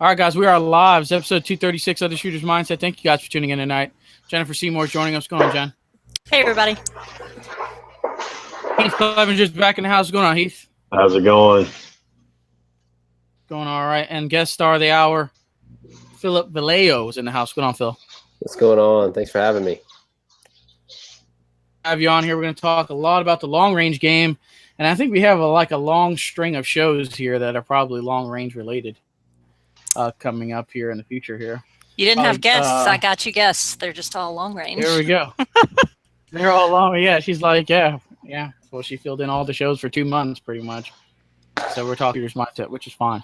All right, guys, we are live. It's episode 236 of the Shooter's Mindset. Thank you guys for tuning in tonight. Jennifer Seymour is joining us. What's going on, Jen? Hey, everybody. Heath Clevenger's back in the house. What's going on, Heath? How's it going? Going all right. And guest star of the hour, Phillip Velayo is in the house. What's going on, Phil? What's going on? Thanks for having me. Have you on here. We're going to talk a lot about the long-range game. And I think we have a long string of shows here that are probably long-range related coming up here in the future here. You didn't have guests. I got you guests. They're just all long range. Here we go. They're all long. Yeah, she's like, yeah. Well, she filled in all the shows for 2 months pretty much. So we're talking Shooter's Mindset, which is fine.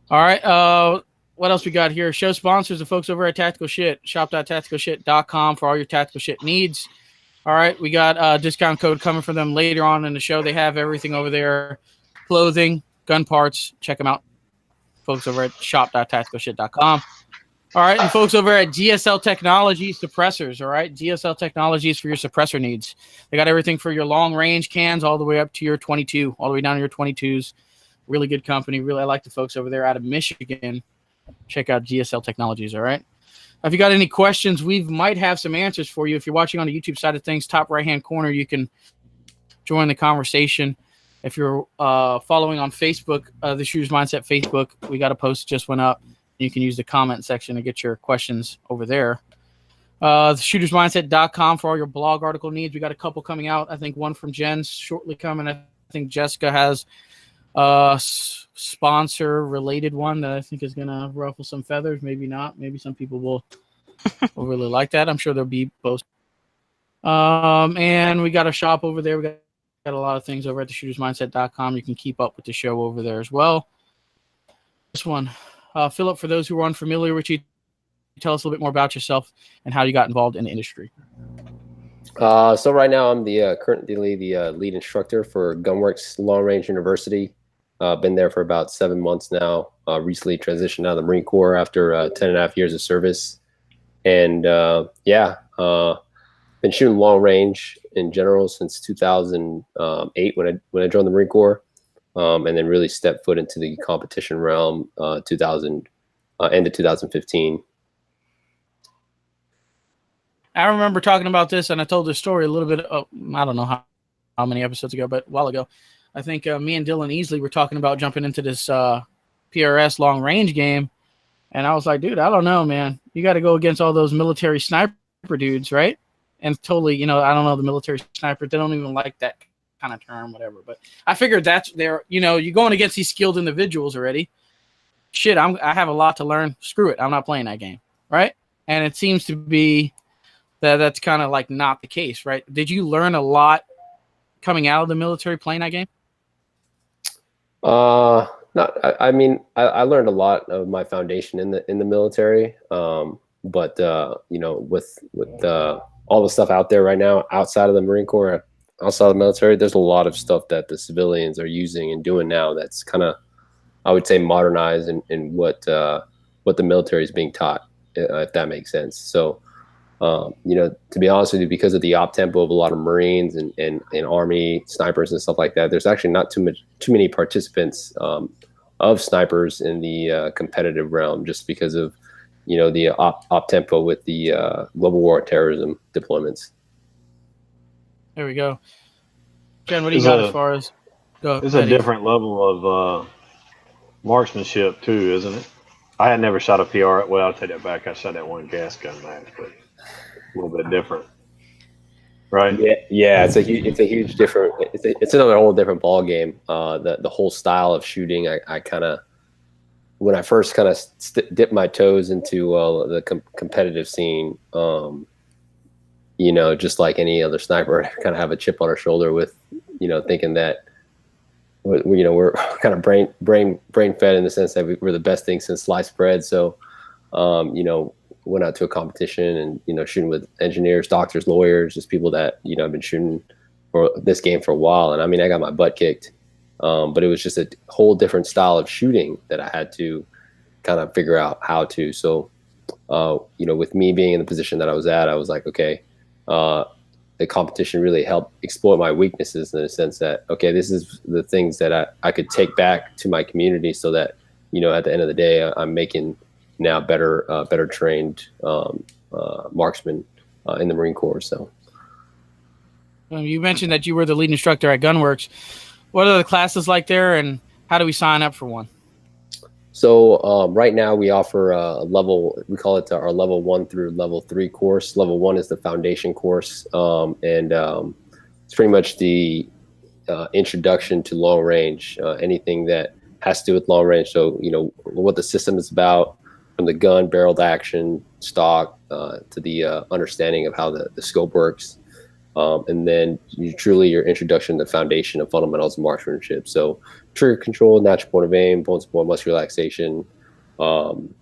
All right. What else we got here? Show sponsors, the folks over at Tactical Shit. Shop.tacticalshit.com for all your tactical shit needs. All right. We got a discount code coming for them later on in the show. They have everything over there. Clothing, gun parts. Check them out. Folks over at shop.tacticalshit.com. All right, and folks over at GSL Technology suppressors, all right? GSL Technologies for your suppressor needs. They got everything for your long-range cans all the way up to your 22, all the way down to your 22s. Really good company. Really, I like the folks over there out of Michigan. Check out GSL Technologies, all right? If you got any questions, we might have some answers for you. If you're watching on the YouTube side of things, top right-hand corner, you can join the conversation. If you're following on Facebook, the Shooter's Mindset Facebook, we got a post just went up. You can use the comment section to get your questions over there. Shootersmindset.com for all your blog article needs. We got a couple coming out. I think one from Jen's shortly coming. I think Jessica has a sponsor-related one that I think is going to ruffle some feathers. Maybe not. Maybe some people will really like that. I'm sure there'll be posts. And we got a shop over there. We got a lot of things over at theshootersmindset.com. You can keep up with the show over there as well. This one. Phillip, for those who are unfamiliar with you, tell us a little bit more about yourself and how you got involved in the industry. So right now I'm currently the lead instructor for Gunworks Long Range University. Been there for about 7 months now. Recently transitioned out of the Marine Corps after 10.5 years of service. And been shooting long range in general since 2008 when I joined the Marine Corps. And then really stepped foot into the competition realm end of 2015. I remember talking about this, and I told this story a little bit. I don't know how many episodes ago, but a while ago. I think me and Dylan Easley were talking about jumping into this PRS long range game, and I was like, dude, I don't know, man. You got to go against all those military sniper dudes, right? And totally, I don't know, the military sniper. They don't even like that kind of term, whatever, but I figured that's there. You're going against these skilled individuals already. Shit, I have a lot to learn. Screw it, I'm not playing that game, right? And it seems to be that's kind of like not the case, right? Did you learn a lot coming out of the military playing that game? I mean, I learned a lot of my foundation in the military, but with all the stuff out there right now outside of the Marine Corps. Outside of the military, there's a lot of stuff that the civilians are using and doing now that's kind of, I would say, modernized in what the military is being taught, if that makes sense. So, to be honest with you, because of the op tempo of a lot of Marines and Army snipers and stuff like that, there's actually not too many participants of snipers in the competitive realm, just because of the op tempo with the global war on terrorism deployments. There we go. Jen, what do you got as far as It's a different level of marksmanship too, isn't it? I had never shot a PR. Well, I'll take that back. I shot that one gas gun match, but a little bit different, right? Yeah. It's a huge different. It's another whole different ball game. The whole style of shooting. I kind of, when I first kind of dipped my toes into the competitive scene. Just like any other sniper, kind of have a chip on our shoulder with, thinking that, we're kind of brain fed in the sense that we're the best thing since sliced bread. So, went out to a competition and, shooting with engineers, doctors, lawyers, just people that, have been shooting for this game for a while. And I mean, I got my butt kicked, but it was just a whole different style of shooting that I had to kind of figure out how to. So, with me being in the position that I was at, I was like, okay, the competition really helped exploit my weaknesses in the sense that, okay, this is the things that I could take back to my community so that at the end of the day, I'm making now better trained marksmen in the Marine Corps. So You mentioned that you were the lead instructor at Gunworks. What are the classes like there, and how do we sign up for one? So right now we offer a level, we call it our level 1 through level 3 course. Level 1 is the foundation course, and it's pretty much the introduction to long range, anything that has to do with long range. So, what the system is about, from the gun, barreled action, stock, to the understanding of how the scope works. And then your introduction to the foundation of fundamentals of marksmanship. So trigger control, natural point of aim, bone support, muscle relaxation, and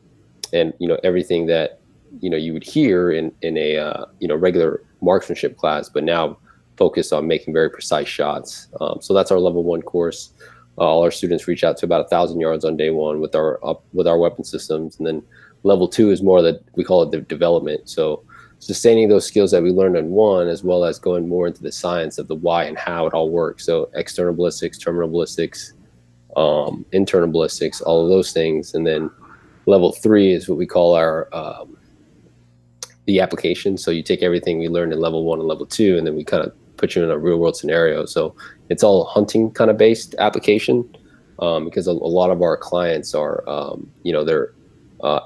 everything that you would hear in a regular marksmanship class, but now focused on making very precise shots. So that's our level 1 course. All our students reach out to about 1,000 yards on day 1 with our weapon systems, and then level 2 is more we call it the development. So sustaining those skills that we learned in 1, as well as going more into the science of the why and how it all works. So external ballistics, terminal ballistics, internal ballistics, all of those things. And then level 3 is what we call our the application. So you take everything we learned in level 1 and level 2, and then we kind of put you in a real world scenario. So it's all hunting kind of based application, because a lot of our clients are, they're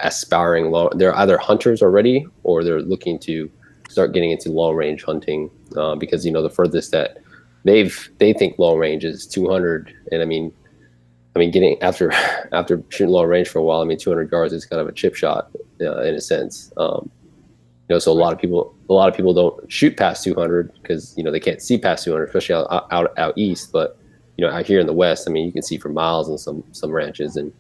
aspiring they're either hunters already, or they're looking to start getting into long range hunting, because the furthest that they think long range is 200, and I mean getting after shooting long range for a while, 200 yards is kind of a chip shot in a sense. So a lot of people don't shoot past 200 because they can't see past 200, especially out east. But out here in the west, you can see for miles in some ranches, and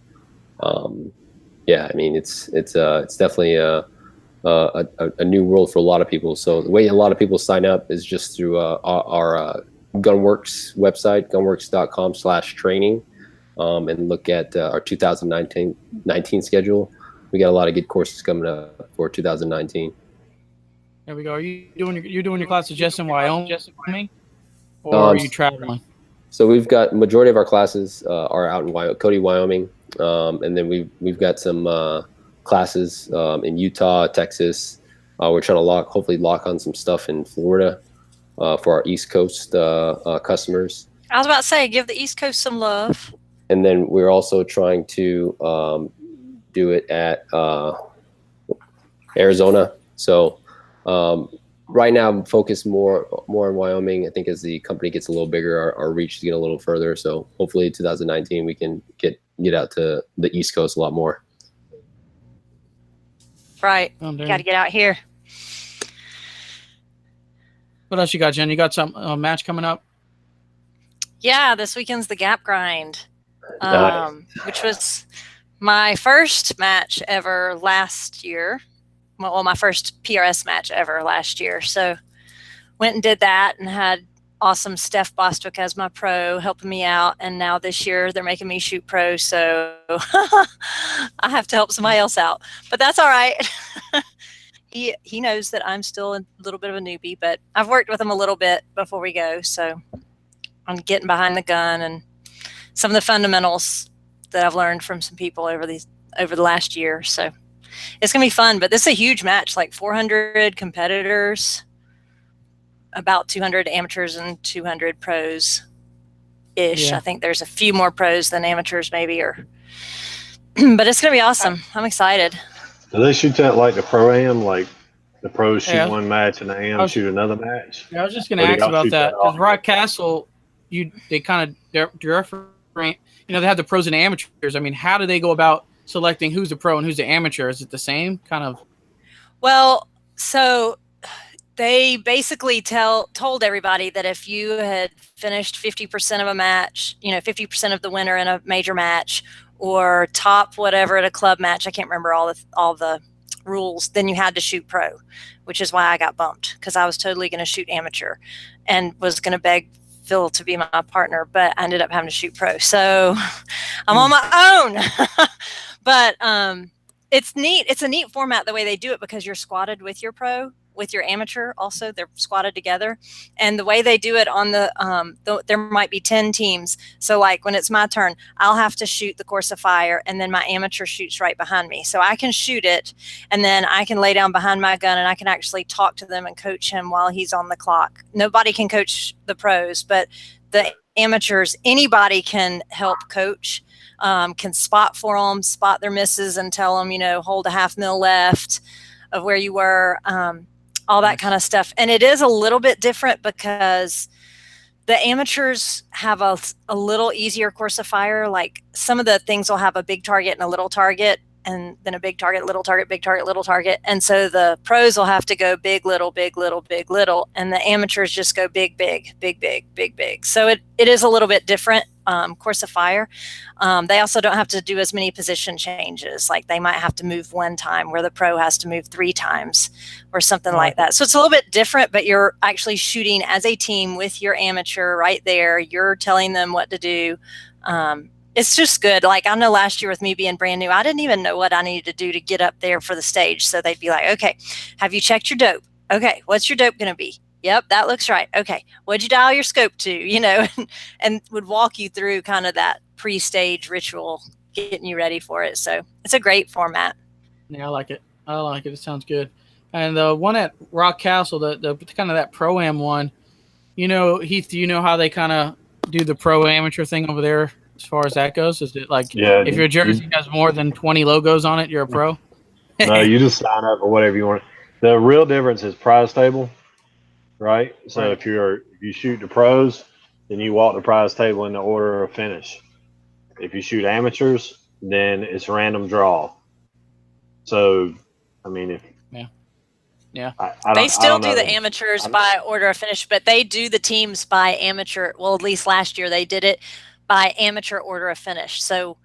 it's definitely a new world for a lot of people. So the way a lot of people sign up is just through our Gunworks website, gunworks.com/training, and look at our 2019 schedule. We got a lot of good courses coming up for 2019. There we go. Are you doing your classes just in Wyoming, or are you traveling? So we've got majority of our classes are out in Cody, Wyoming, and then we've got some classes in Utah, Texas. We're trying to hopefully lock on some stuff in Florida for our East Coast customers. I was about to say, give the East Coast some love. And then we're also trying to do it at Arizona. So right now I'm focused more in Wyoming. I think as the company gets a little bigger, our reach is getting a little further. So hopefully 2019 we can get out to the East Coast a lot more. Right. Got to get out here. What else you got, Jen? You got some match coming up? Yeah, this weekend's the Gap Grind, Nice. which was my first match ever last year. Well, my first PRS match ever last year. So went and did that and had awesome Steph Bostwick as my pro helping me out. And now this year they're making me shoot pro. So I have to help somebody else out, but that's all right. He knows that I'm still a little bit of a newbie, but I've worked with him a little bit before we go. So I'm getting behind the gun and some of the fundamentals that I've learned from some people over the last year. So it's going to be fun, but this is a huge match, like 400 competitors, about 200 amateurs and 200 pros ish. Yeah. I think there's a few more pros than amateurs maybe, but it's going to be awesome. I'm excited. Do they shoot that like the pro-am, like the pros shoot one match and the am shoot another match? Yeah, I was just going to ask about that, because Rock Castle, they kind of different. They have the pros and amateurs. How do they go about selecting who's the pro and who's the amateur? Is it the same kind of? Well, so they basically told everybody that if you had finished 50% of a match, 50% of the winner in a major match, or top whatever at a club match, I can't remember all the rules, then you had to shoot pro, which is why I got bumped, because I was totally going to shoot amateur and was going to beg Phil to be my partner, but I ended up having to shoot pro. So I'm on my own. But it's neat. It's a neat format the way they do it, because you're squatted with your pro. with your amateur also. They're squatted together. And the way they do it on there might be 10 teams. So like when it's my turn, I'll have to shoot the course of fire, and then my amateur shoots right behind me. So I can shoot it, and then I can lay down behind my gun, and I can actually talk to them and coach him while he's on the clock. Nobody can coach the pros, but the amateurs, anybody can help coach. Can spot for them, spot their misses, and tell them, hold a half mil left of where you were, all that kind of stuff. And it is a little bit different because the amateurs have a little easier course of fire. Like some of the things will have a big target and a little target, and then a big target, little target, big target, little target. And so the pros will have to go big, little, big, little, big, little. And the amateurs just go big, big, big, big, big, big. So it is a little bit different course of fire. They also don't have to do as many position changes. Like they might have to move one time where the pro has to move 3 times or something like that. So it's a little bit different, but you're actually shooting as a team with your amateur right there. You're telling them what to do. It's just good. Like I know last year with me being brand new, I didn't even know what I needed to do to get up there for the stage. So they'd be like, okay, have you checked your dope? Okay, what's your dope going to be? Yep, that looks right. Okay, what'd you dial your scope to? And would walk you through kind of that pre-stage ritual, getting you ready for it. So it's a great format. Yeah, I like it. It sounds good. And the one at Rock Castle, the kind of that pro-am one, Heath, do you know how they kind of do the pro-amateur thing over there? As far as that goes, is it like if your jersey has more than 20 logos on it, you're a pro? No, you just sign up or whatever you want. The real difference is prize table, right? So Right. if you shoot the pros, then you walk the prize table in the order of finish. If you shoot amateurs, then it's random draw. So, I mean, They still do the amateurs by order of finish, but they do the teams by amateur. Well, at least last year they did it by amateur order of finish. So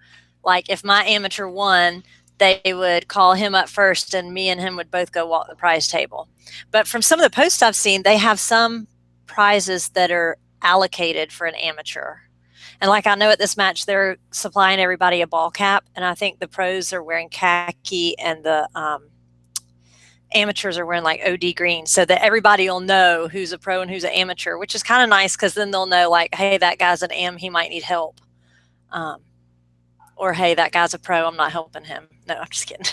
like if my amateur won, they would call him up first, and me and him would both go walk the prize table. But from some of the posts I've seen, they have some prizes that are allocated for an amateur. And like I know at this match, they're supplying everybody a ball cap, and I think the pros are wearing khaki and the amateurs are wearing like OD green, so that everybody will know who's a pro and who's an amateur, which is kind of nice because then they'll know like, hey, that guy's an am, he might need help. Or hey, that guy's a pro, I'm not helping him. No, I'm just kidding.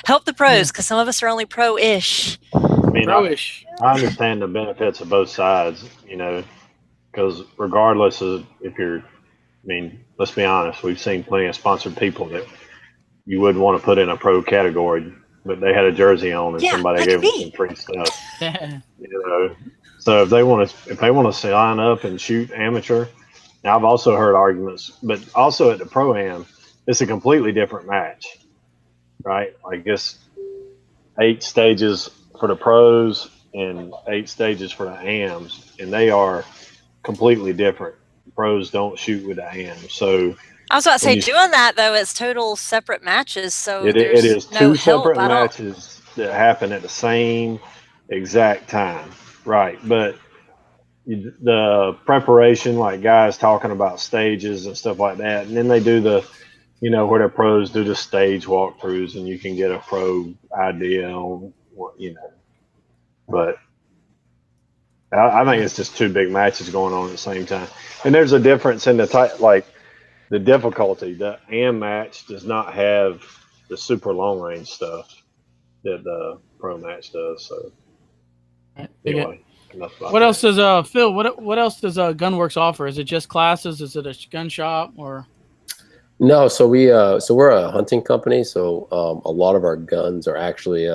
Help the pros, because some of us are only pro-ish. I mean, Pro-ish. I understand the benefits of both sides, because regardless of let's be honest, we've seen plenty of sponsored people that you wouldn't want to put in a pro category, but they had a jersey on and somebody gave them some free stuff. So if they want to sign up and shoot amateur, now I've also heard arguments, but also at the pro-am, it's a completely different match, right? Like it's 8 stages for the pros and 8 stages for the AMs, and they are completely different. The pros don't shoot with the AMs, so I was about to say, doing that though, it's total separate matches. So it is no 2 separate help. matches that happen at the same exact time, right? But the preparation, like guys talking about stages and stuff like that, and then they do the, where the pros do the stage walkthroughs, and you can get a pro idea on what, But I think it's just 2 big matches going on at the same time, and there's a difference in the difficulty. The AM match does not have the super long range stuff that the pro match does. So anyway, what else does Phil? What else does Gunworks offer? Is it just classes? Is it a gun shop or? No, so we're a hunting company. So a lot of our guns are actually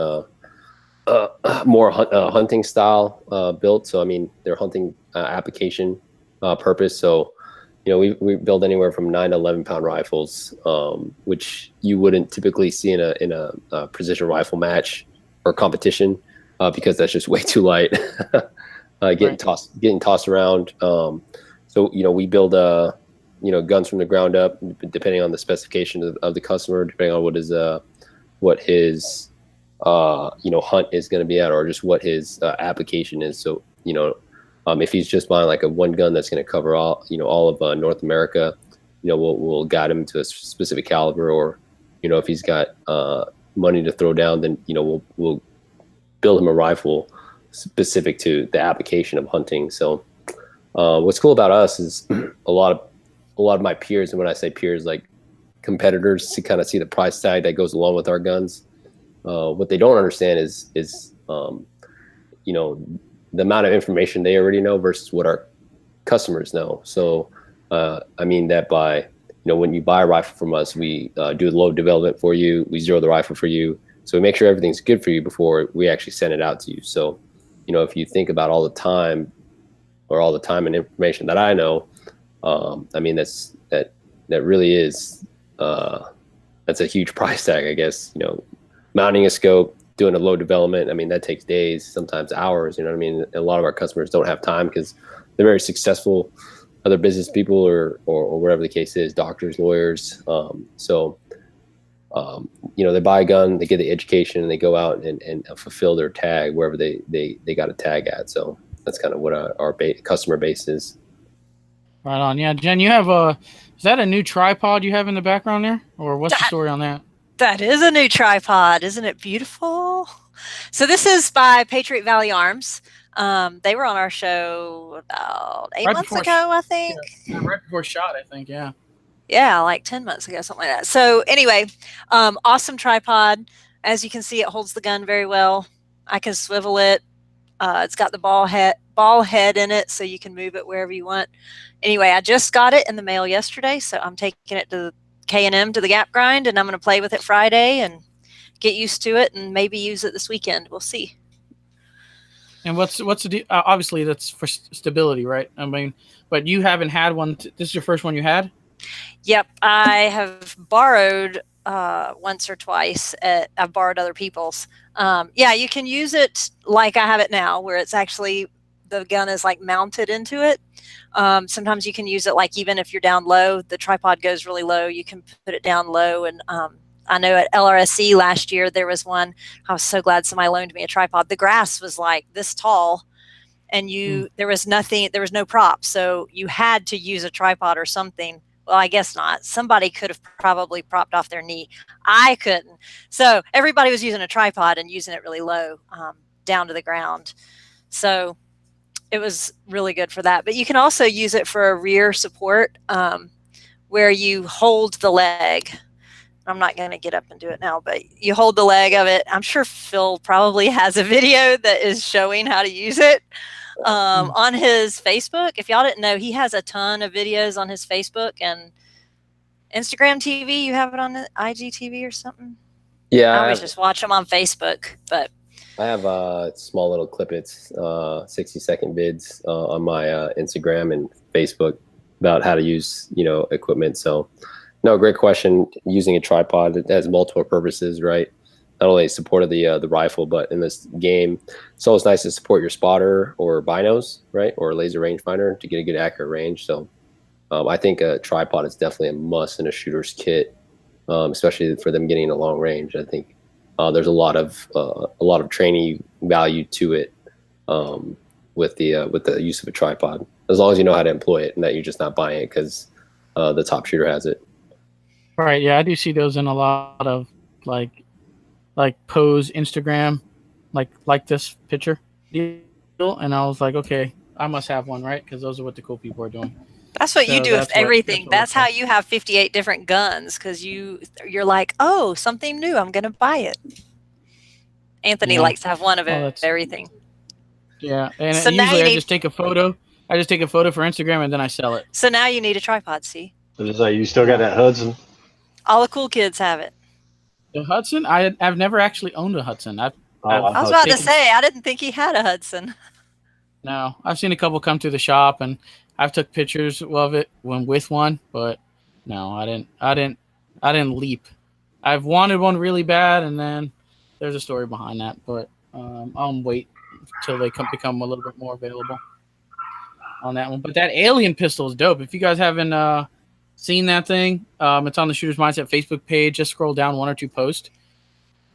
more hunting style built. So I mean, they're hunting application purpose. So we build anywhere from 9 to 11 pound rifles, which you wouldn't typically see in a precision rifle match or competition, because that's just way too light. Getting tossed around. So we build guns from the ground up, depending on the specification of the customer, depending on what his hunt is going to be at, or just what his application is. So if he's just buying like a one gun that's going to cover all of North America, we'll guide him to a specific caliber, or if he's got money to throw down, then we'll build him a rifle specific to the application of hunting. So what's cool about us is a lot of my peers, and when I say peers, like competitors, to kind of see the price tag that goes along with our guns. What they don't understand is you know, the amount of information they already know versus what our customers know. So I mean that by, you know, when you buy a rifle from us, we do the load development for you, we zero the rifle for you, so we make sure everything's good for you before we actually send it out to you. So, you know, if you think about all the time and information that I know, I mean that really is that's a huge price tag, I guess. You know, mounting a scope, doing a load development, I mean, that takes days, sometimes hours, you know what I mean? A lot of our customers don't have time because they're very successful, other business people or whatever the case is, doctors, lawyers. You know, they buy a gun, they get the education, and they go out and fulfill their tag wherever they got a tag at. So that's kind of what our customer base is. Right on. Yeah, Jen, you have is that a new tripod you have in the background there? Or what's the story on that? That is a new tripod. Isn't it beautiful? So this is by Patriot Valley Arms. They were on our show about 8 months ago, I think. Yeah, right before shot, I think, yeah. Yeah, like 10 months ago, something like that. So anyway, awesome tripod. As you can see, it holds the gun very well. I can swivel it. It's got the ball head in it, so you can move it wherever you want. Anyway, I just got it in the mail yesterday, so I'm taking it to K&M to the Gap Grind, and I'm going to play with it Friday and get used to it, and maybe use it this weekend. We'll see. And what's the obviously that's for stability, right? I mean, but you haven't had one. This is your first one you had? Yep, I have borrowed once or twice. I've borrowed other people's. Yeah, you can use it like I have it now, where it's actually the gun is like mounted into it. Sometimes you can use it like even if you're down low, the tripod goes really low. You can put it down low. And I know at LRSC last year there was one. I was so glad somebody loaned me a tripod. The grass was like this tall, and there was nothing. There was no prop, so you had to use a tripod or something. Well, I guess not. Somebody could have probably propped off their knee. I couldn't. So everybody was using a tripod and using it really low, down to the ground. So it was really good for that. But you can also use it for a rear support, where you hold the leg. I'm not going to get up and do it now, but you hold the leg of it. I'm sure Phil probably has a video that is showing how to use it. On his Facebook. If y'all didn't know, he has a ton of videos on his Facebook and Instagram TV. You have it on the IGTV or something? Yeah, I always just watch them on Facebook. But I have small little clippets, 60-second vids on my Instagram and Facebook about how to use, you know, equipment. So, no, great question. Using a tripod, it has multiple purposes, right? Not only supported the rifle, but in this game, it's always nice to support your spotter or binos, right, or laser rangefinder to get a good accurate range. So I think a tripod is definitely a must in a shooter's kit, especially for them getting a long range. I think there's a lot of training value to it with the use of a tripod, as long as you know how to employ it and that you're just not buying it because the top shooter has it. Right. Yeah, I do see those in a lot of like pose Instagram, like this picture deal, and I was like, okay, I must have one, right? Because those are what the cool people are doing. That's what you do with everything. That's how you have 58 different guns, because you're like, oh, something new, I'm gonna buy it. Anthony likes to have one of everything. Yeah, and so usually I just take a photo. I just take a photo for Instagram and then I sell it. So now you need a tripod. See? So you still got that Hudson? All the cool kids have it. The Hudson? I've never actually owned a Hudson. I was about to say, I didn't think he had a Hudson. No, I've seen a couple come to the shop, and I've took pictures of it with one, but no, I didn't leap. I've wanted one really bad, and then there's a story behind that, but I'll wait until they become a little bit more available on that one. But that alien pistol is dope. If you guys haven't seen that thing, it's on the Shooter's Mindset Facebook page. Just scroll down one or two posts.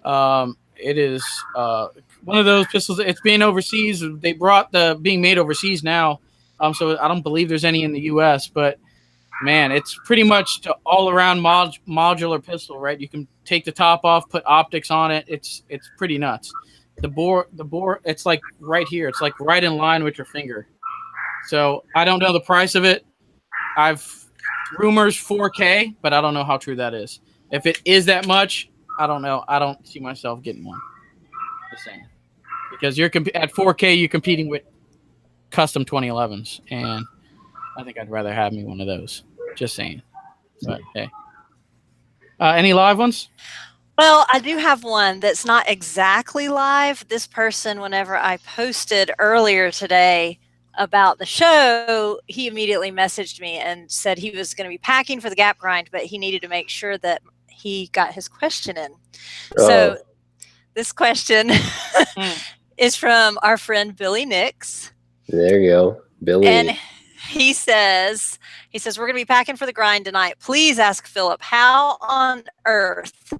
It is one of those pistols. It's being overseas. They brought the being made overseas now. So I don't believe there's any in the U.S. But man, it's pretty much the all-around modular pistol, right? You can take the top off, put optics on it. It's pretty nuts. The bore, it's like right here. It's like right in line with your finger. So I don't know the price of it. I've rumors 4K, but I don't know how true that is. If it is that much, I don't know. I don't see myself getting one. Just saying, because you're at 4K, you're competing with custom 2011s, and I think I'd rather have me one of those. Just saying. But hey, any live ones? Well, I do have one that's not exactly live. This person, whenever I posted earlier today about the show, he immediately messaged me and said he was going to be packing for the gap grind, but he needed to make sure that he got his question in. So this question is from our friend Billy Nix. There you go, Billy. And he says, we're going to be packing for the grind tonight. Please ask Phillip, how on earth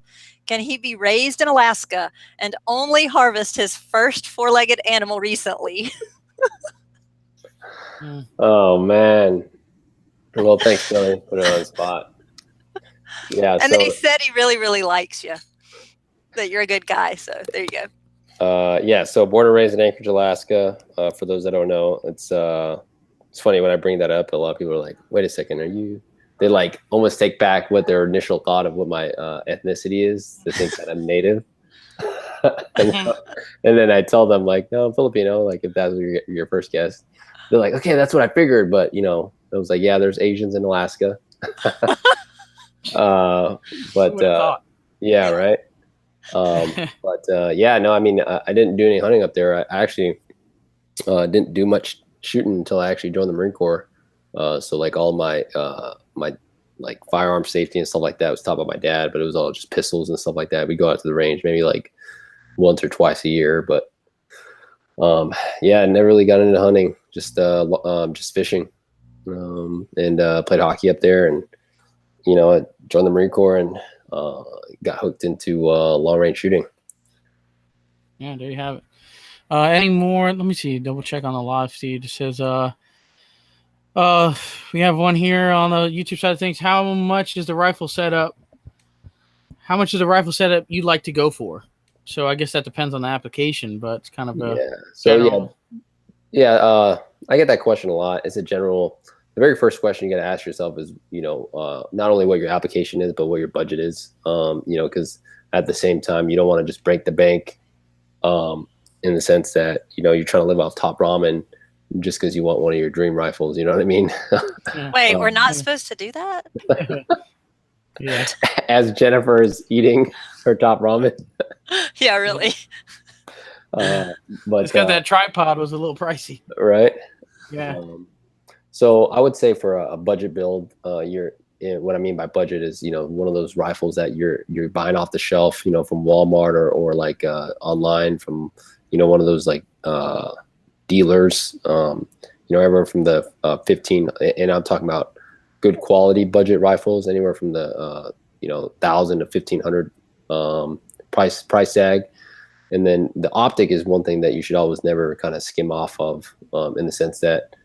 can he be raised in Alaska and only harvest his first four-legged animal recently? Oh, man. Well, thanks, Billy. Put it on the spot. Yeah. And then he said he really, really likes you, that you're a good guy. So there you go. Yeah. So born and raised in Anchorage, Alaska. For those that don't know, it's funny when I bring that up. A lot of people are like, "Wait a second, are you?" They like almost take back what their initial thought of what my ethnicity is. They think that I'm native. and then I tell them like, "No, I'm Filipino." Like if that's your first guess, they're like, "Okay, that's what I figured." But I was like, "Yeah, there's Asians in Alaska." Yeah, right. Yeah, no, I mean, I didn't do any hunting up there. I actually didn't do much shooting until I actually joined the Marine Corps. So like all my like firearm safety and stuff like that was taught by my dad, but it was all just pistols and stuff like that. We go out to the range maybe like once or twice a year, but yeah, I never really got into hunting, just fishing, and played hockey up there, and I joined the Marine Corps and got hooked into long range shooting. Yeah, there you have it. Any more? Let me see. Double check on the live feed. It says, we have one here on the YouTube side of things. How much is the rifle setup? How much is the rifle setup you'd like to go for? So I guess that depends on the application, but it's kind of general. I get that question a lot. It's a general. The very first question you got to ask yourself is, not only what your application is, but what your budget is. Because at the same time, you don't want to just break the bank, in the sense that you're trying to live off top ramen just because you want one of your dream rifles. You know what I mean? Wait, we're not supposed to do that? Yeah. As Jennifer is eating her top ramen. Yeah, really. But it's because that tripod was a little pricey. Right. Yeah. So I would say for a budget build, what I mean by budget is, one of those rifles that you're buying off the shelf, from Walmart or like online from, one of those like dealers, everywhere from the 15, and I'm talking about good quality budget rifles, anywhere from the 1,000 to 1,500 price tag. And then the optic is one thing that you should always never kind of skim off of, in the sense that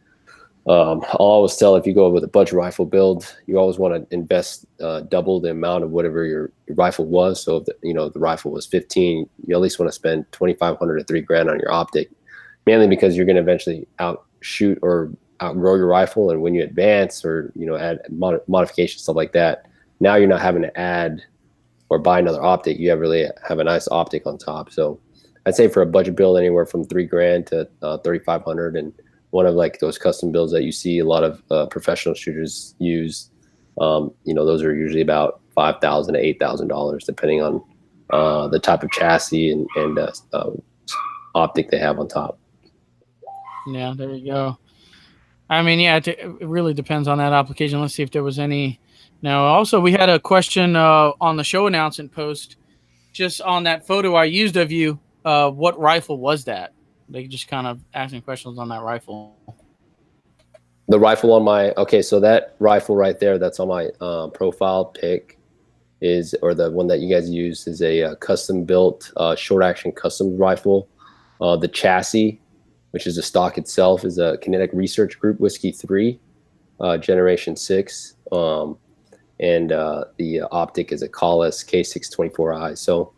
I'll always tell, if you go with a budget rifle build, you always want to invest double the amount of whatever your rifle was. So if the rifle was 15, you at least want to spend 2,500 to $3,000 on your optic, mainly because you're going to eventually outshoot or outgrow your rifle. And when you advance or add modifications, stuff like that, now you're not having to add or buy another optic. You really have a nice optic on top. So I'd say for a budget build, anywhere from $3,000 to 3,500, and one of like those custom builds that you see a lot of professional shooters use, those are usually about $5,000 to $8,000, depending on the type of chassis and optic they have on top. Yeah, there you go. I mean, yeah, it really depends on that application. Let's see if there was any. Now, also, we had a question on the show announcement post, just on that photo I used of you. What rifle was that? They just kind of asking questions on that rifle. The rifle on so that rifle right there, that's on my profile pic, or the one that you guys use, is a custom built short action custom rifle. The chassis, which is the stock itself, is a Kinetic Research Group Whiskey 3, Generation 6. And the optic is a Collis K624i. So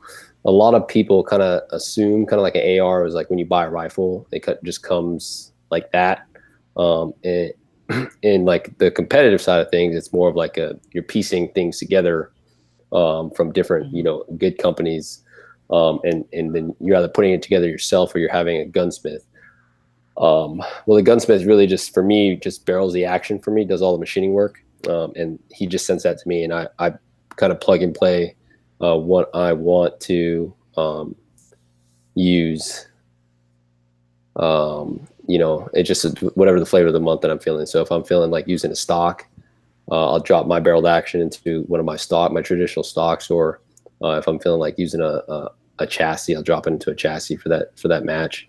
a lot of people kind of assume kind of like an AR is like when you buy a rifle, just comes like that. And in like the competitive side of things, it's more of like you're piecing things together from different, good companies. And then you're either putting it together yourself or you're having a gunsmith. Well, the gunsmith really just, for me, just barrels the action for me, does all the machining work. And he just sends that to me, and I kind of plug and play what I want to use. It just whatever the flavor of the month that I'm feeling. So if I'm feeling like using a stock, I'll drop my barreled action into one of my traditional stocks, or if I'm feeling like using a chassis, I'll drop it into a chassis for that match.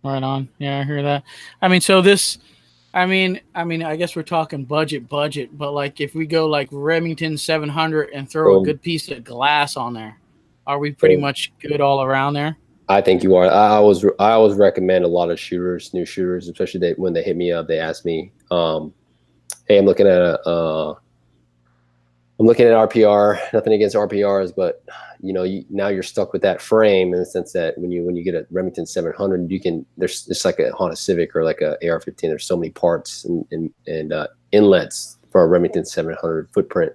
Right on. Yeah, I hear that. I mean, so this, I guess we're talking budget, but like if we go like Remington 700 and throw a good piece of glass on there, are we pretty much good all around there? I think you are. I always recommend a lot of new shooters, especially when they hit me up, they ask me, hey, I'm looking at RPR. Nothing against RPRs, but now you're stuck with that frame in the sense that when you get a Remington 700, it's like a Honda Civic or like a AR-15. There's so many parts and inlets for a Remington 700 footprint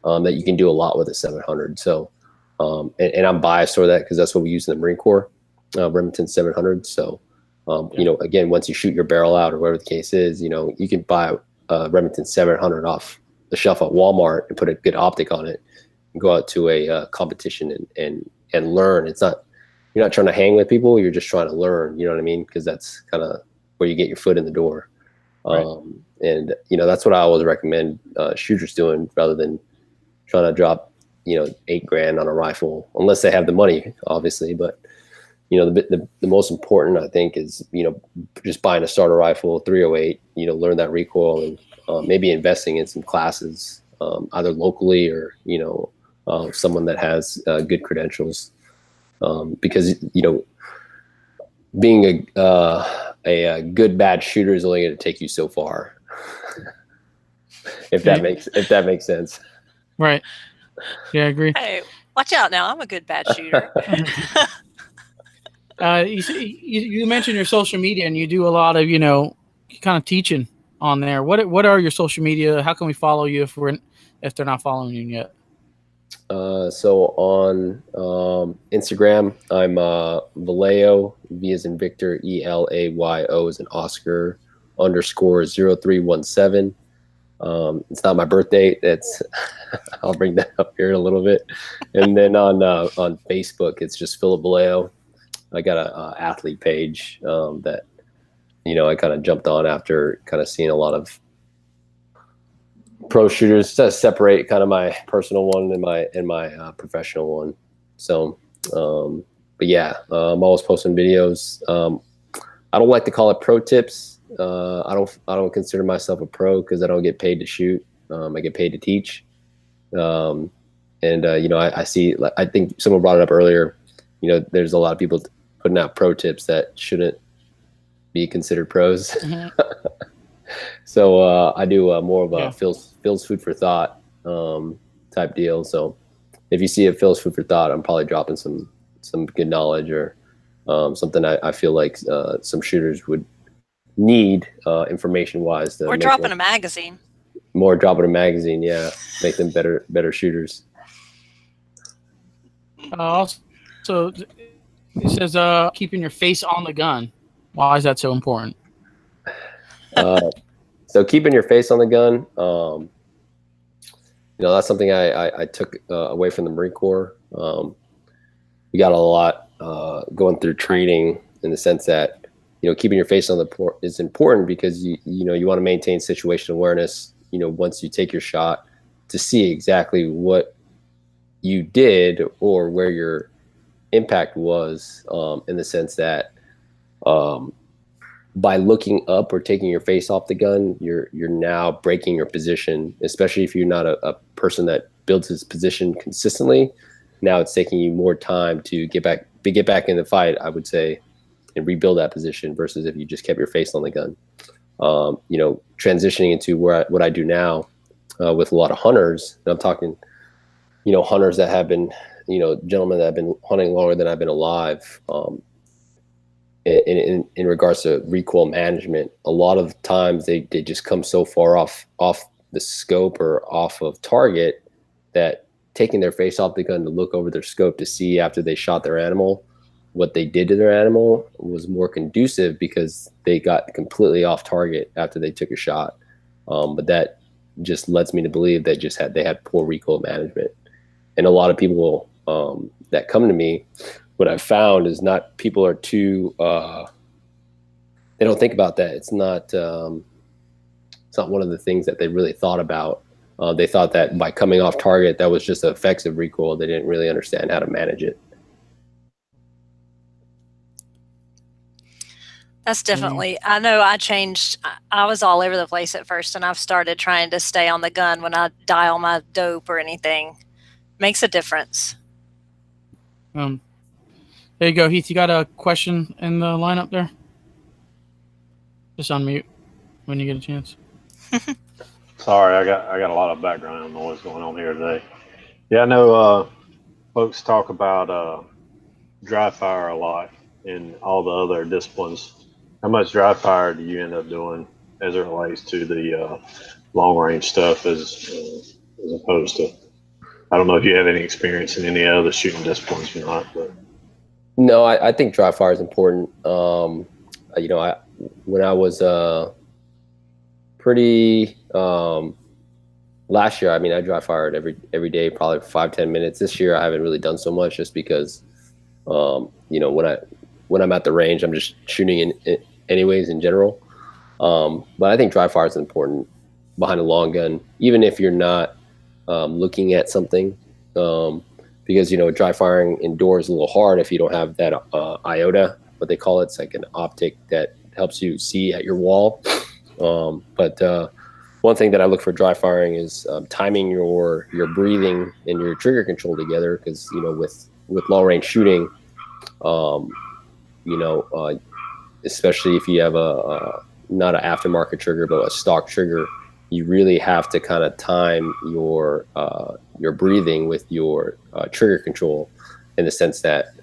that you can do a lot with a 700. So, and I'm biased toward that because that's what we use in the Marine Corps, Remington 700. So, again, once you shoot your barrel out or whatever the case is, you can buy a Remington 700 off the shelf at Walmart and put a good optic on it and go out to a competition and learn. You're not trying to hang with people. You're just trying to learn, you know what I mean? Because that's kind of where you get your foot in the door. Right. And that's what I always recommend shooters doing rather than trying to drop, $8,000 on a rifle, unless they have the money, obviously. But, the most important, I think, is, just buying a starter rifle, 308, learn that recoil, and maybe investing in some classes, either locally or, someone that has good credentials. Because, being a good bad shooter is only going to take you so far. if that makes sense. Right. Yeah, I agree. Hey, watch out now. I'm a good bad shooter. You mentioned your social media, and you do a lot of, kind of teaching on there. What are your social media? How can we follow you if they're not following you yet? So on Instagram, I'm Velayo, V as in Victor, ELAYO as in Oscar, _0317. It's not my birthday. I'll bring that up here in a little bit. And then on Facebook, it's just Phillip Velayo. I got a athlete page that I kind of jumped on after kind of seeing a lot of pro shooters to separate kind of my personal one and my professional one. So, but yeah, I'm always posting videos. I don't like to call it pro tips. I don't consider myself a pro because I don't get paid to shoot. I get paid to teach. I see, I think someone brought it up earlier, there's a lot of people putting out pro tips that shouldn't be considered pros. Mm-hmm. So I do more of a Phil's food for thought type deal. So if you see a Phil's food for thought, I'm probably dropping some good knowledge or something I feel like some shooters would need information wise. Or dropping a magazine. More dropping a magazine, yeah, make them better shooters. So it says keeping your face on the gun. Why is that so important? So keeping your face on the gun, that's something I took away from the Marine Corps. We got a lot going through training in the sense that, keeping your face on the port is important because you want to maintain situational awareness, once you take your shot to see exactly what you did or where your impact was, in the sense that by looking up or taking your face off the gun, you're now breaking your position, especially if you're not a person that builds his position consistently. Now it's taking you more time to get back in the fight, I would say, and rebuild that position versus if you just kept your face on the gun. Transitioning into what I do now with a lot of hunters, and I'm talking, hunters that have been gentlemen that have been hunting longer than I've been alive, in regards to recoil management, a lot of times they just come so far off the scope or off of target that taking their face off the gun to look over their scope to see after they shot their animal what they did to their animal was more conducive because they got completely off target after they took a shot. But that just lets me to believe that they had poor recoil management. And a lot of people that come to me, what I've found is not people are too they don't think about that. It's not one of the things that they really thought about. They thought that by coming off target, that was just the effects of recoil. They didn't really understand how to manage it. That's definitely, I know I changed. I was all over the place at first, and I've started trying to stay on the gun when I dial my dope or anything. Makes a difference. There you go, Heath. You got a question in the lineup there? Just unmute when you get a chance. Sorry, I got a lot of background noise going on here today. Yeah, I know folks talk about dry fire a lot in all the other disciplines. How much dry fire do you end up doing as it relates to the long range stuff as opposed to? I don't know if you have any experience in any other shooting disciplines or not, but. No, I think dry fire is important. When I was pretty last year, I dry fired every day, probably 5-10 minutes. This year, I haven't really done so much just because, when I'm at the range, I'm just shooting in anyways in general. But I think dry fire is important behind a long gun, even if you're not looking at something, because dry firing indoors is a little hard if you don't have that iota, what they call it. It's like an optic that helps you see at your wall. But one thing that I look for dry firing is timing your breathing and your trigger control together, because with long range shooting, especially if you have not an aftermarket trigger but a stock trigger, you really have to kind of time your breathing with your trigger control, in the sense that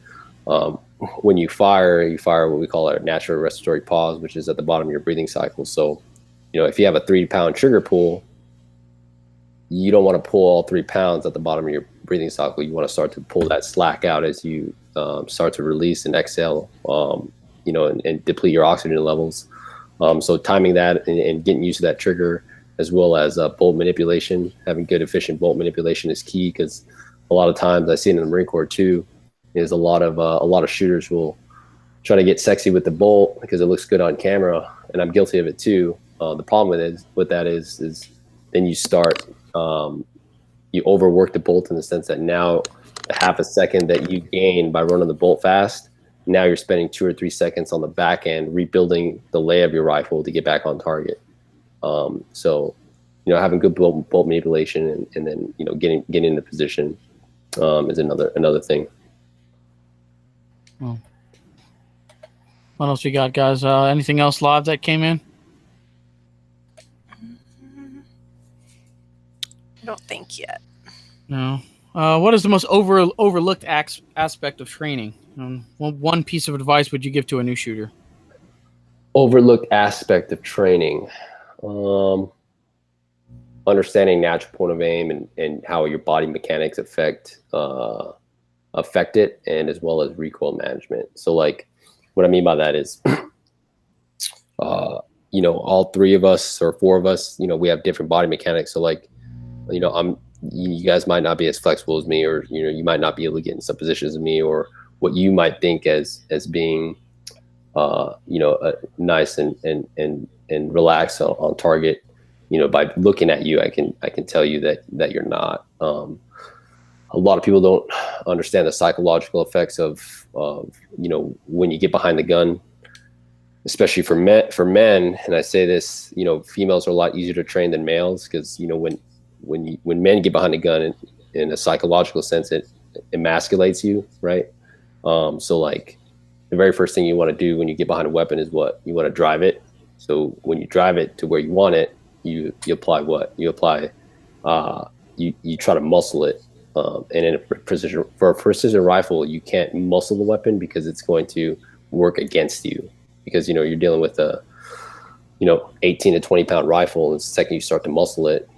when you fire what we call a natural respiratory pause, which is at the bottom of your breathing cycle. So, if you have a 3-pound trigger pull, you don't want to pull all 3 pounds at the bottom of your breathing cycle. You want to start to pull that slack out as you start to release and exhale, and deplete your oxygen levels. So timing that and getting used to that trigger, as well as bolt manipulation. Having good, efficient bolt manipulation is key, because a lot of times I see it in the Marine Corps too, is a lot of shooters will try to get sexy with the bolt because it looks good on camera, and I'm guilty of it too. The problem with that is then you start you overwork the bolt, in the sense that now a half a second that you gain by running the bolt fast, now you're spending 2 or 3 seconds on the back end rebuilding the lay of your rifle to get back on target. So having good bolt manipulation and then getting into position is another thing. Well, what else you got, guys? Anything else live that came in? I don't think yet. No. What is the most overlooked aspect of training? One piece of advice would you give to a new shooter? Overlooked aspect of training. Understanding natural point of aim and how your body mechanics affect it, and as well as recoil management. So like what I mean by that is all 3 of us or 4 of us, we have different body mechanics. So like you guys might not be as flexible as me, or you might not be able to get in some positions as me, or what you might think as being nice and relaxed on target. By looking at you, I can tell you that you're not. A lot of people don't understand the psychological effects of when you get behind the gun, especially for men. And I say this, females are a lot easier to train than males, because when men get behind the gun in a psychological sense, it emasculates you, right? So like the very first thing you want to do when you get behind a weapon is what? You want to drive it. So when you drive it to where you want it, you apply what? You apply, you try to muscle it. And in for a precision rifle, you can't muscle the weapon because it's going to work against you, because you're dealing with a 18 to 20 pound rifle, and the second you start to muscle it,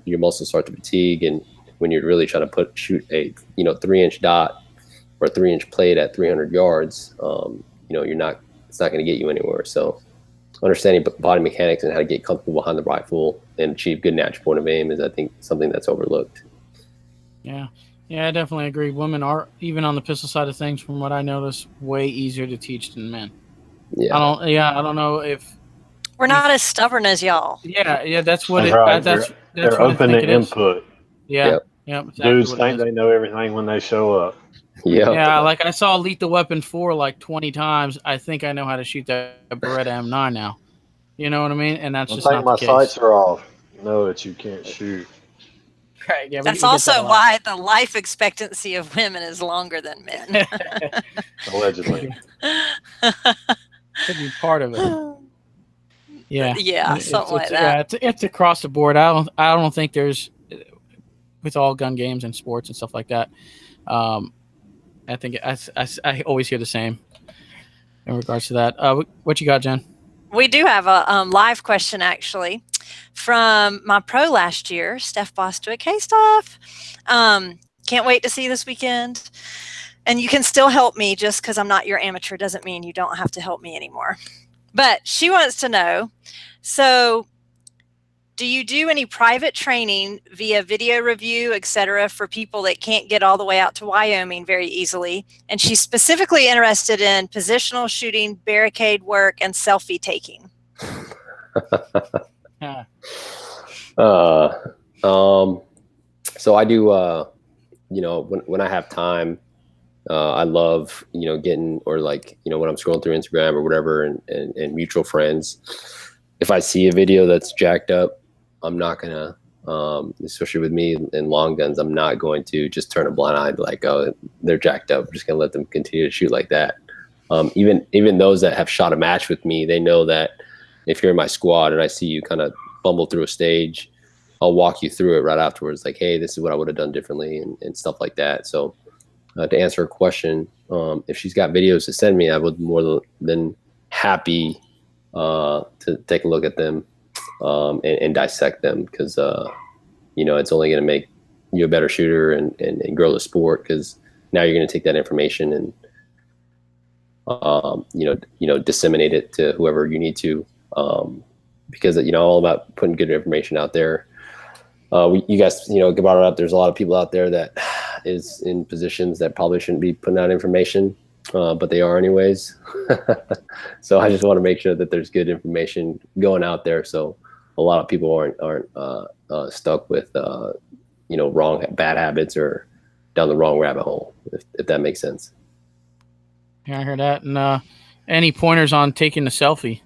your muscles start to fatigue, and when you're really trying to shoot a 3-inch dot or a 3-inch plate at 300 yards, it's not going to get you anywhere. So understanding body mechanics and how to get comfortable behind the rifle and achieve good natural point of aim is, I think, something that's overlooked. Yeah, I definitely agree. Women are, even on the pistol side of things, from what I notice, way easier to teach than men. Yeah. I don't know if we're not as stubborn as y'all. Yeah, that's what That's it. right. That's they're what I open think to it is. input. Yeah, Exactly. Dudes think they know everything when they show up. Yeah, like I saw Lethal Weapon 4 like 20 times. I think I know how to shoot that Beretta M9 now. You know what I mean? And that's just not the case. My sights are off. Know that you can't shoot. Right. Yeah. That's also why the life expectancy of women is longer than men. Allegedly. Could be part of it. Yeah. Yeah, something like that. Yeah, it's across the board. I don't think there's, with all gun games and sports and stuff like that. I think I always hear the same in regards to that. What you got, Jen? We do have a live question, actually, from my pro last year, Steph Bostwick. Hey, Steph. Can't wait to see you this weekend. And you can still help me. Just because I'm not your amateur doesn't mean you don't have to help me anymore. But she wants to know, so do you do any private training via video review, etc., for people that can't get all the way out to Wyoming very easily? And she's specifically interested in positional shooting, barricade work, and selfie taking. So I do, when I have time, I love, getting, or when I'm scrolling through Instagram or whatever, and mutual friends, if I see a video that's jacked up, I'm not gonna, especially with me in long guns, I'm not going to just turn a blind eye and be like, oh, they're jacked up, I'm just gonna let them continue to shoot like that. Even those that have shot a match with me, they know that if you're in my squad and I see you kind of bumble through a stage, I'll walk you through it right afterwards. Like, hey, this is what I would have done differently, and stuff like that. So to answer her question, if she's got videos to send me, I would more than happy to take a look at them and dissect them, because it's only going to make you a better shooter and grow the sport, because now you're going to take that information and disseminate it to whoever you need to, because all about putting good information out there. You guys brought it up, there's a lot of people out there that is in positions that probably shouldn't be putting out information, but they are anyways. So I just want to make sure that there's good information going out there, so a lot of people aren't stuck with wrong bad habits or down the wrong rabbit hole, if that makes sense. Yeah, I heard that. And any pointers on taking a selfie?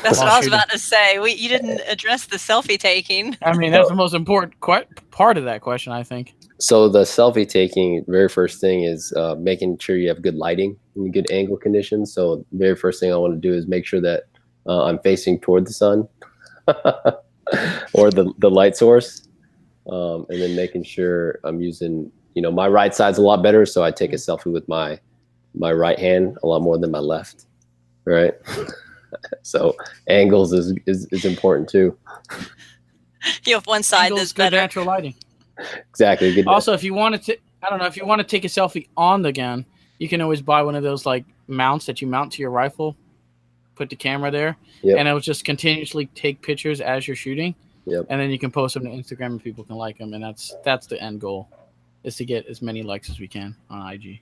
That's what I was about to say. You didn't address the selfie taking. I mean, that's the most important part of that question, I think. So the selfie taking, very first thing is making sure you have good lighting and good angle conditions. So the very first thing I want to do is make sure that I'm facing toward the sun or the light source, and then making sure I'm using, my right side's a lot better, so I take a selfie with my right hand a lot more than my left, right? So angles is important too. You have one side angles, that's better. Natural lighting. Exactly. Good. Also, if you want to, if you want to take a selfie on the gun, you can always buy one of those like mounts that you mount to your rifle, put the camera there, and it'll just continuously take pictures as you're shooting. Yep. And then you can post them to Instagram and people can like them, and that's the end goal, is to get as many likes as we can on IG.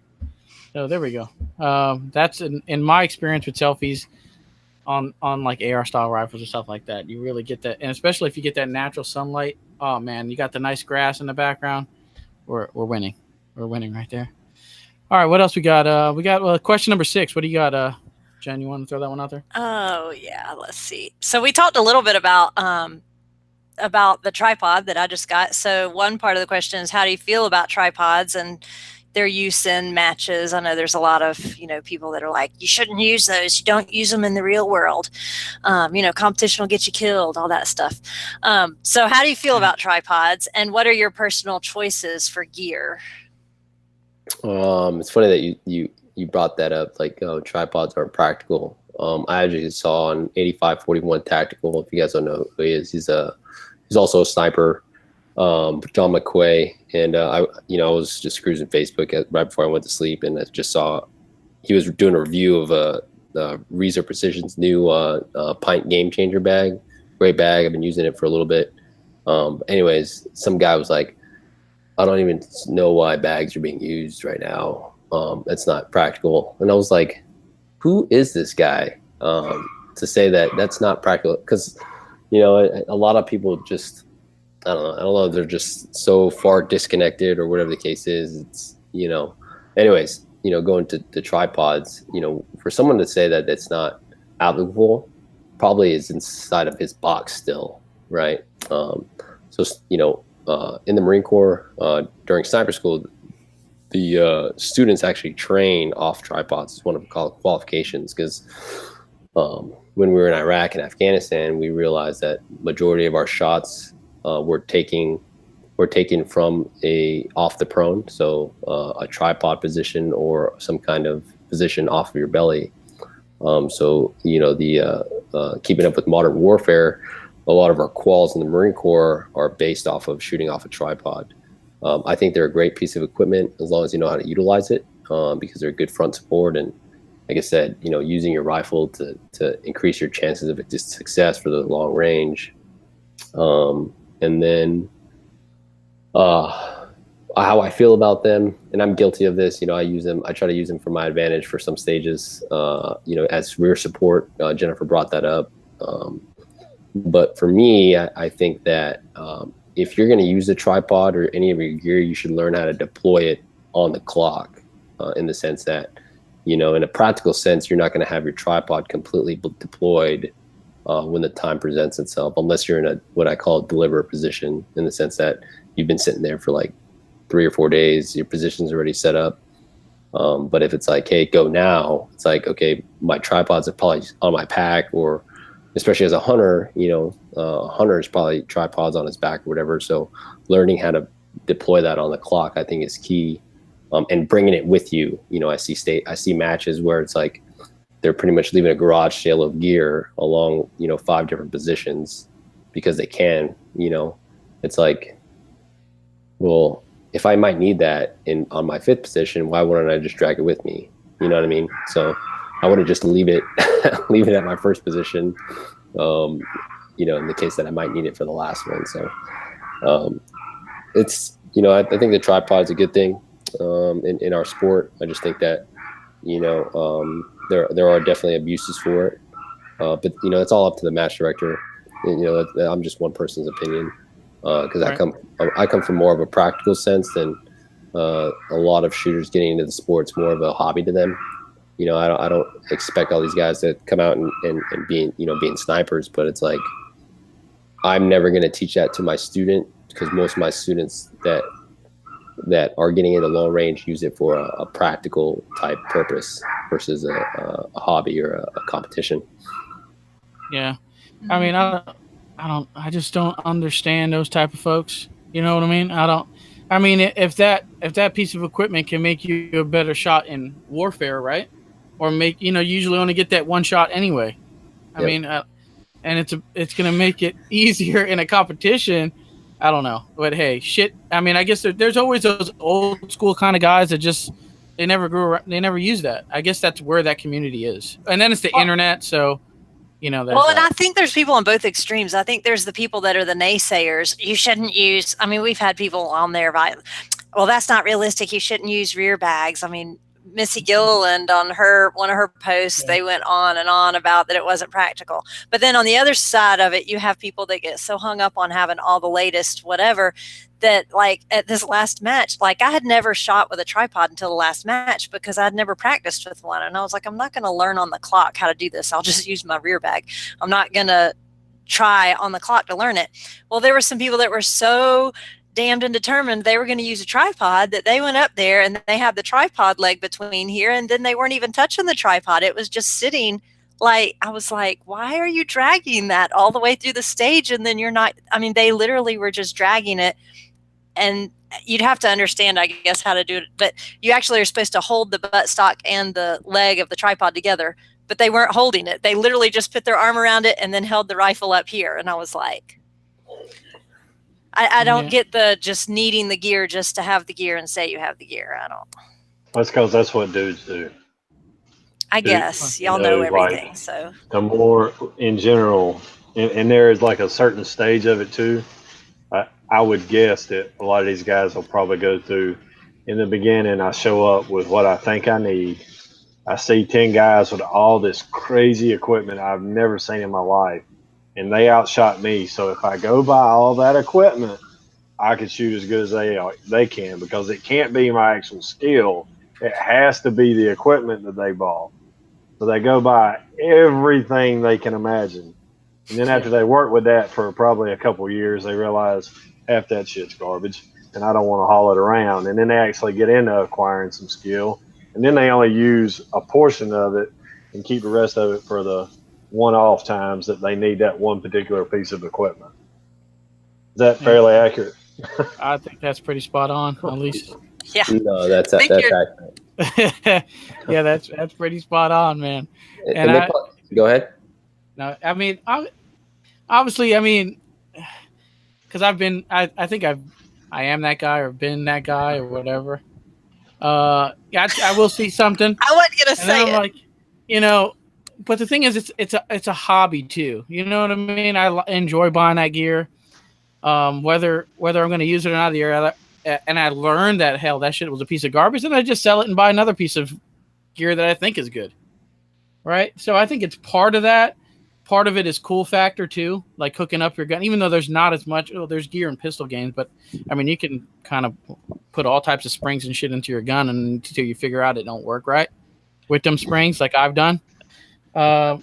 So there we go. That's in my experience with selfies on like AR style rifles or stuff like that. You really get that, and especially if you get that natural sunlight. Oh man, you got the nice grass in the background. We're winning. We're winning right there. All right, what else we got? We got question number 6. What do you got, Jen? You want to throw that one out there? Oh yeah, let's see. So we talked a little bit about the tripod that I just got. So one part of the question is, how do you feel about tripods? And their use in matches. I know there's a lot of, people that are like, you shouldn't use those. You don't use them in the real world. Competition will get you killed, all that stuff. So how do you feel about tripods, and what are your personal choices for gear? It's funny that you brought that up, like, tripods aren't practical. I actually saw on 8541 Tactical, if you guys don't know who he is, he's also a sniper, John McQuay, and I was just cruising Facebook right before I went to sleep, and I just saw he was doing a review of Reeser Precision's new pint game changer bag. Great bag. I've been using it for a little bit. Anyways, some guy was like, I don't even know why bags are being used right now. It's not practical. And I was like, who is this guy to say that that's not practical? Because, a lot of people just, I don't know, they're just so far disconnected or whatever the case is. It's, anyways, going to the tripods, for someone to say that it's not applicable probably is inside of his box still, right? In the Marine Corps, during sniper school, the students actually train off tripods. It's one of the qualifications, because when we were in Iraq and Afghanistan, we realized that majority of our shots were taken from off the prone, so a tripod position or some kind of position off of your belly. Keeping up with modern warfare, a lot of our quals in the Marine Corps are based off of shooting off a tripod. I think they're a great piece of equipment as long as you know how to utilize it, because they're a good front support. And like I said, using your rifle to increase your chances of success for the long range. And then how I feel about them, and I'm guilty of this, I try to use them for my advantage for some stages, as rear support. Jennifer brought that up. But for me, I think that if you're going to use a tripod or any of your gear, you should learn how to deploy it on the clock, in the sense that, in a practical sense, you're not going to have your tripod completely deployed when the time presents itself, unless you're in what I call a deliberate position, in the sense that you've been sitting there for like 3 or 4 days, your position's already set up. But if it's like, hey, go now, it's like, okay, my tripods are probably on my pack, or especially as a hunter, hunter's probably tripods on his back or whatever. So learning how to deploy that on the clock, I think, is key. And bringing it with you. I see matches where it's like they're pretty much leaving a garage sale of gear along, 5 different positions because they can. It's like, well, if I might need that on my 5th position, why wouldn't I just drag it with me? You know what I mean? So I wouldn't just leave it at my 1st position, in the case that I might need it for the last one. So it's, I think the tripod is a good thing in our sport. I just think that, there are definitely abuses for it. But, it's all up to the match director. I'm just one person's opinion, because right. I come from more of a practical sense than a lot of shooters getting into the sport. It's more of a hobby to them. I don't expect all these guys to come out and being snipers, but it's like, I'm never going to teach that to my student, because most of my students that are getting into long range use it for a practical type purpose versus a hobby or a competition. Yeah. I mean, I just don't understand those type of folks. You know what I mean? If that piece of equipment can make you a better shot in warfare, right? Or make, you usually only get that one shot anyway. I mean, and it's going to make it easier in a competition. I don't know, but hey, shit. I mean, I guess there's always those old school kind of guys that just, they never grew around, they never use that. I guess that's where that community is. And then it's the internet. So, and I think there's people on both extremes. I think there's the people that are the naysayers. You shouldn't use, we've had people on there, well, that's not realistic. You shouldn't use rear bags. Missy Gilliland, on one of her posts, they went on and on about that it wasn't practical. But then on the other side of it, you have people that get so hung up on having all the latest whatever that, like, at this last match, like, I had never shot with a tripod until the last match because I'd never practiced with one. And I was like, I'm not going to learn on the clock how to do this. I'll just use my rear bag. I'm not going to try on the clock to learn it. Well, there were some people that were so damned and determined they were going to use a tripod that they went up there and they had the tripod leg between here, and then they weren't even touching the tripod. It was just sitting. Like, I was like, why are you dragging that all the way through the stage? And then you're not, I mean, they literally were just dragging it. And you'd have to understand, I guess, how to do it. But you actually are supposed to hold the buttstock and the leg of the tripod together, but they weren't holding it. They literally just put their arm around it and then held the rifle up here. And I was like, I don't get the just needing the gear just to have the gear and say you have the gear. I don't. That's because that's what dudes do. I guess y'all know everything. Like, so the more in general, and there is like a certain stage of it too. I would guess that a lot of these guys will probably go through. In the beginning, I show up with what I think I need. I see 10 guys with all this crazy equipment I've never seen in my life, and they outshot me. So if I go buy all that equipment, I can shoot as good as they can, because it can't be my actual skill. It has to be the equipment that they bought. So they go buy everything they can imagine. And then after they work with that for probably a couple of years, they realize half that shit's garbage and I don't want to haul it around. And then they actually get into acquiring some skill. And then they only use a portion of it and keep the rest of it for the one-off times that they need that one particular piece of equipment. Is that fairly accurate? I think that's pretty spot on, at least. Yeah. No, that's accurate. Yeah, that's pretty spot on, man. And go ahead. No, I mean, obviously, I mean, because I think I am that guy or been that guy or whatever. Yeah, I will see something. I wasn't gonna say I'm it. like, you know, but the thing is, it's a hobby too. You know what I mean? I enjoy buying that gear, whether I'm going to use it or not. The year, and I learned that hell, that shit was a piece of garbage, and I just sell it and buy another piece of gear that I think is good. Right? So I think it's part of that. Part of it is cool factor too, like hooking up your gun, even though there's not as much. Oh, there's gear in pistol games, but I mean, you can kind of put all types of springs and shit into your gun until you figure out it don't work right with them springs, like I've done. So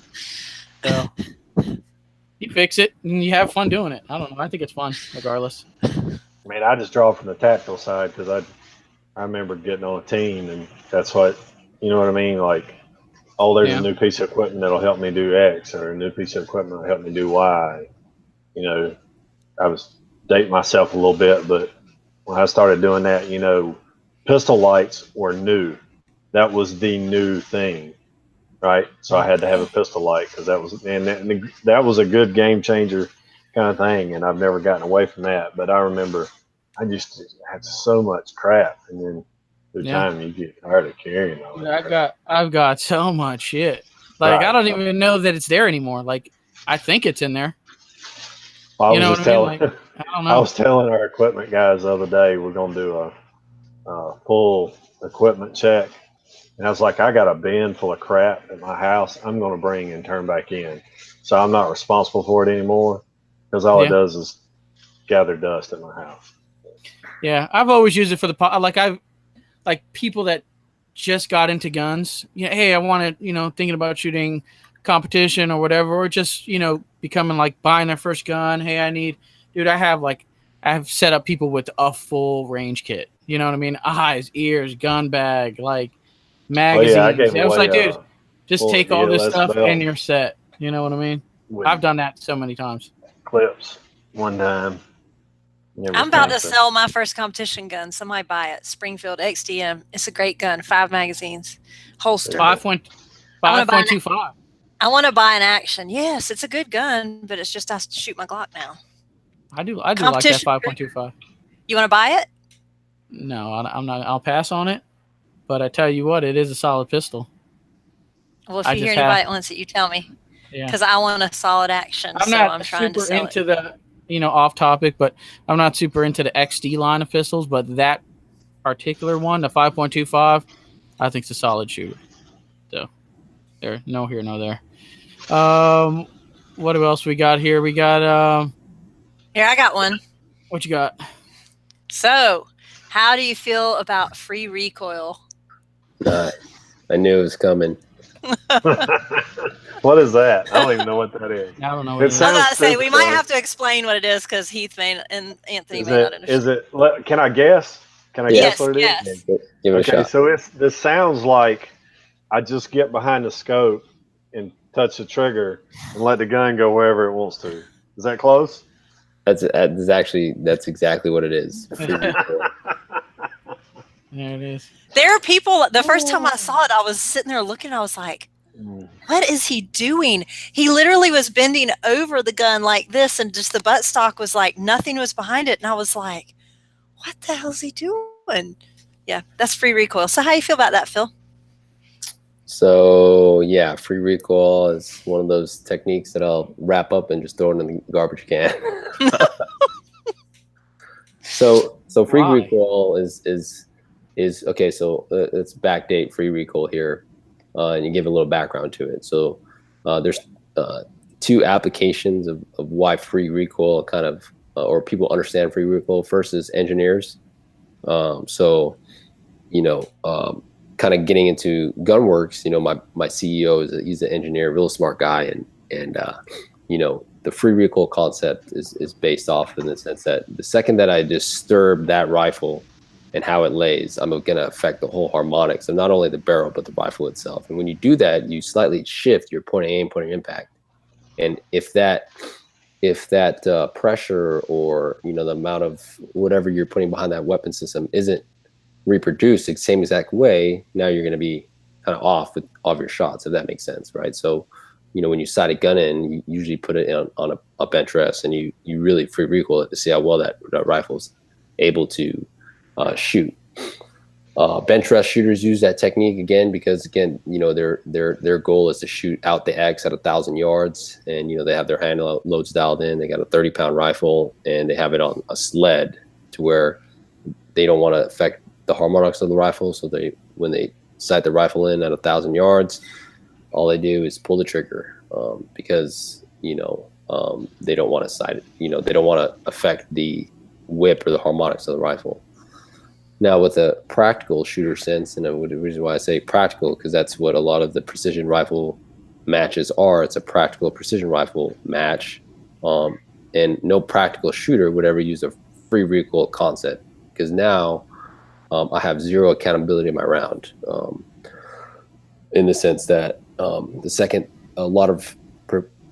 you fix it and you have fun doing it. I don't know. I think it's fun regardless. I mean, I just draw from the tactical side because I remember getting on a team, and that's what, you know what I mean? Like, oh, there's a new piece of equipment that'll help me do X, or a new piece of equipment that'll help me do Y. You know, I was dating myself a little bit, but when I started doing that, you know, pistol lights were new. That was the new thing, right? So I had to have a pistol light because that was a good game changer kind of thing, and I've never gotten away from that. But I remember I just had so much crap, and then through time you get tired of carrying all that. I've got so much shit. Like, I don't even know that it's there anymore. Like, I think it's in there. Well, you know what I mean? Like, I don't know. I was telling our equipment guys the other day we're gonna do a full equipment check, and I was like, I got a bin full of crap at my house. I'm gonna bring and turn back in, so I'm not responsible for it anymore, because all it does is gather dust at my house. Yeah, I've always used it for like people that just got into guns. Hey, I want to, thinking about shooting competition or whatever, or just, becoming like buying their first gun. Hey, I have set up people with a full range kit. You know what I mean? Eyes, ears, gun bag, like magazines. I was like, dude, just take all this stuff and you're set. You know what I mean? I've done that so many times. Clips one time. I'm about to sell my first competition gun. Somebody buy it. Springfield XDM. It's a great gun. 5 magazines. Holster. 5.25. I want to buy an action. Yes, it's a good gun, but it's just I shoot my Glock now. I do like that 5.25. You want to buy it? No, I'm not. I'll pass on it. But I tell you what, it is a solid pistol. Well, if you hear anybody that wants it, you tell me. Yeah. Because I want a solid action. I'm trying to sell into the off topic, but I'm not super into the XD line of pistols, but that particular one, the 5.25, I think it's a solid shooter. So there, no here, no there. What else we got here? We got here, I got one. What you got? So, how do you feel about free recoil? I knew it was coming. What is that? I don't even know what that is. I don't know. It What it is. I was about to sounds say we stupid, might though. have to explain what it is because Heath may and Anthony Is may not it? understand. Is it? Can I guess? Can I guess Yes, what it is? yes. Give it a Okay, shot. so this sounds like I just get behind the scope and touch the trigger and let the gun go wherever it wants to. Is that close? That's exactly what it is. Free recoil. There it is. There are people. The first time I saw it, I was sitting there looking. I was like, "What is he doing?" He literally was bending over the gun like this, and just the buttstock was like nothing was behind it. And I was like, "What the hell is he doing?" Yeah, that's free recoil. So how you feel about that, Phil? So yeah, free recoil is one of those techniques that I'll wrap up and just throw it in the garbage can. So free Why? recoil is okay. So let's backdate free recoil here, and you give a little background to it. So there's two applications of why free recoil kind of or people understand free recoil. First is engineers. So kind of getting into gunworks, my CEO he's an engineer, real smart guy, and the free recoil concept is based off in the sense that the second that I disturb that rifle and how it lays, I'm going to affect the whole harmonics of not only the barrel but the rifle itself. And when you do that, you slightly shift your point of aim, point of impact. And if that pressure or the amount of whatever you're putting behind that weapon system isn't reproduced the same exact way, now you're going to be kind of off your shots, if that makes sense, right? So when you sight a gun in, you usually put it on a bench rest, and you really free recoil it to see how well that rifle's able to shoot. Bench rest shooters use that technique again because their goal is to shoot out the X at 1,000 yards, and they have their hand loads dialed in. They got a 30-pound rifle, and they have it on a sled to where they don't want to affect the harmonics of the rifle. So when they sight the rifle in at 1,000 yards, all they do is pull the trigger because they don't want to sight it. They don't want to affect the whip or the harmonics of the rifle. Now, with a practical shooter sense, and the reason why I say practical, because that's what a lot of the precision rifle matches are. It's a practical precision rifle match, and no practical shooter would ever use a free recoil concept, because now I have zero accountability in my round, in the sense that the second a lot of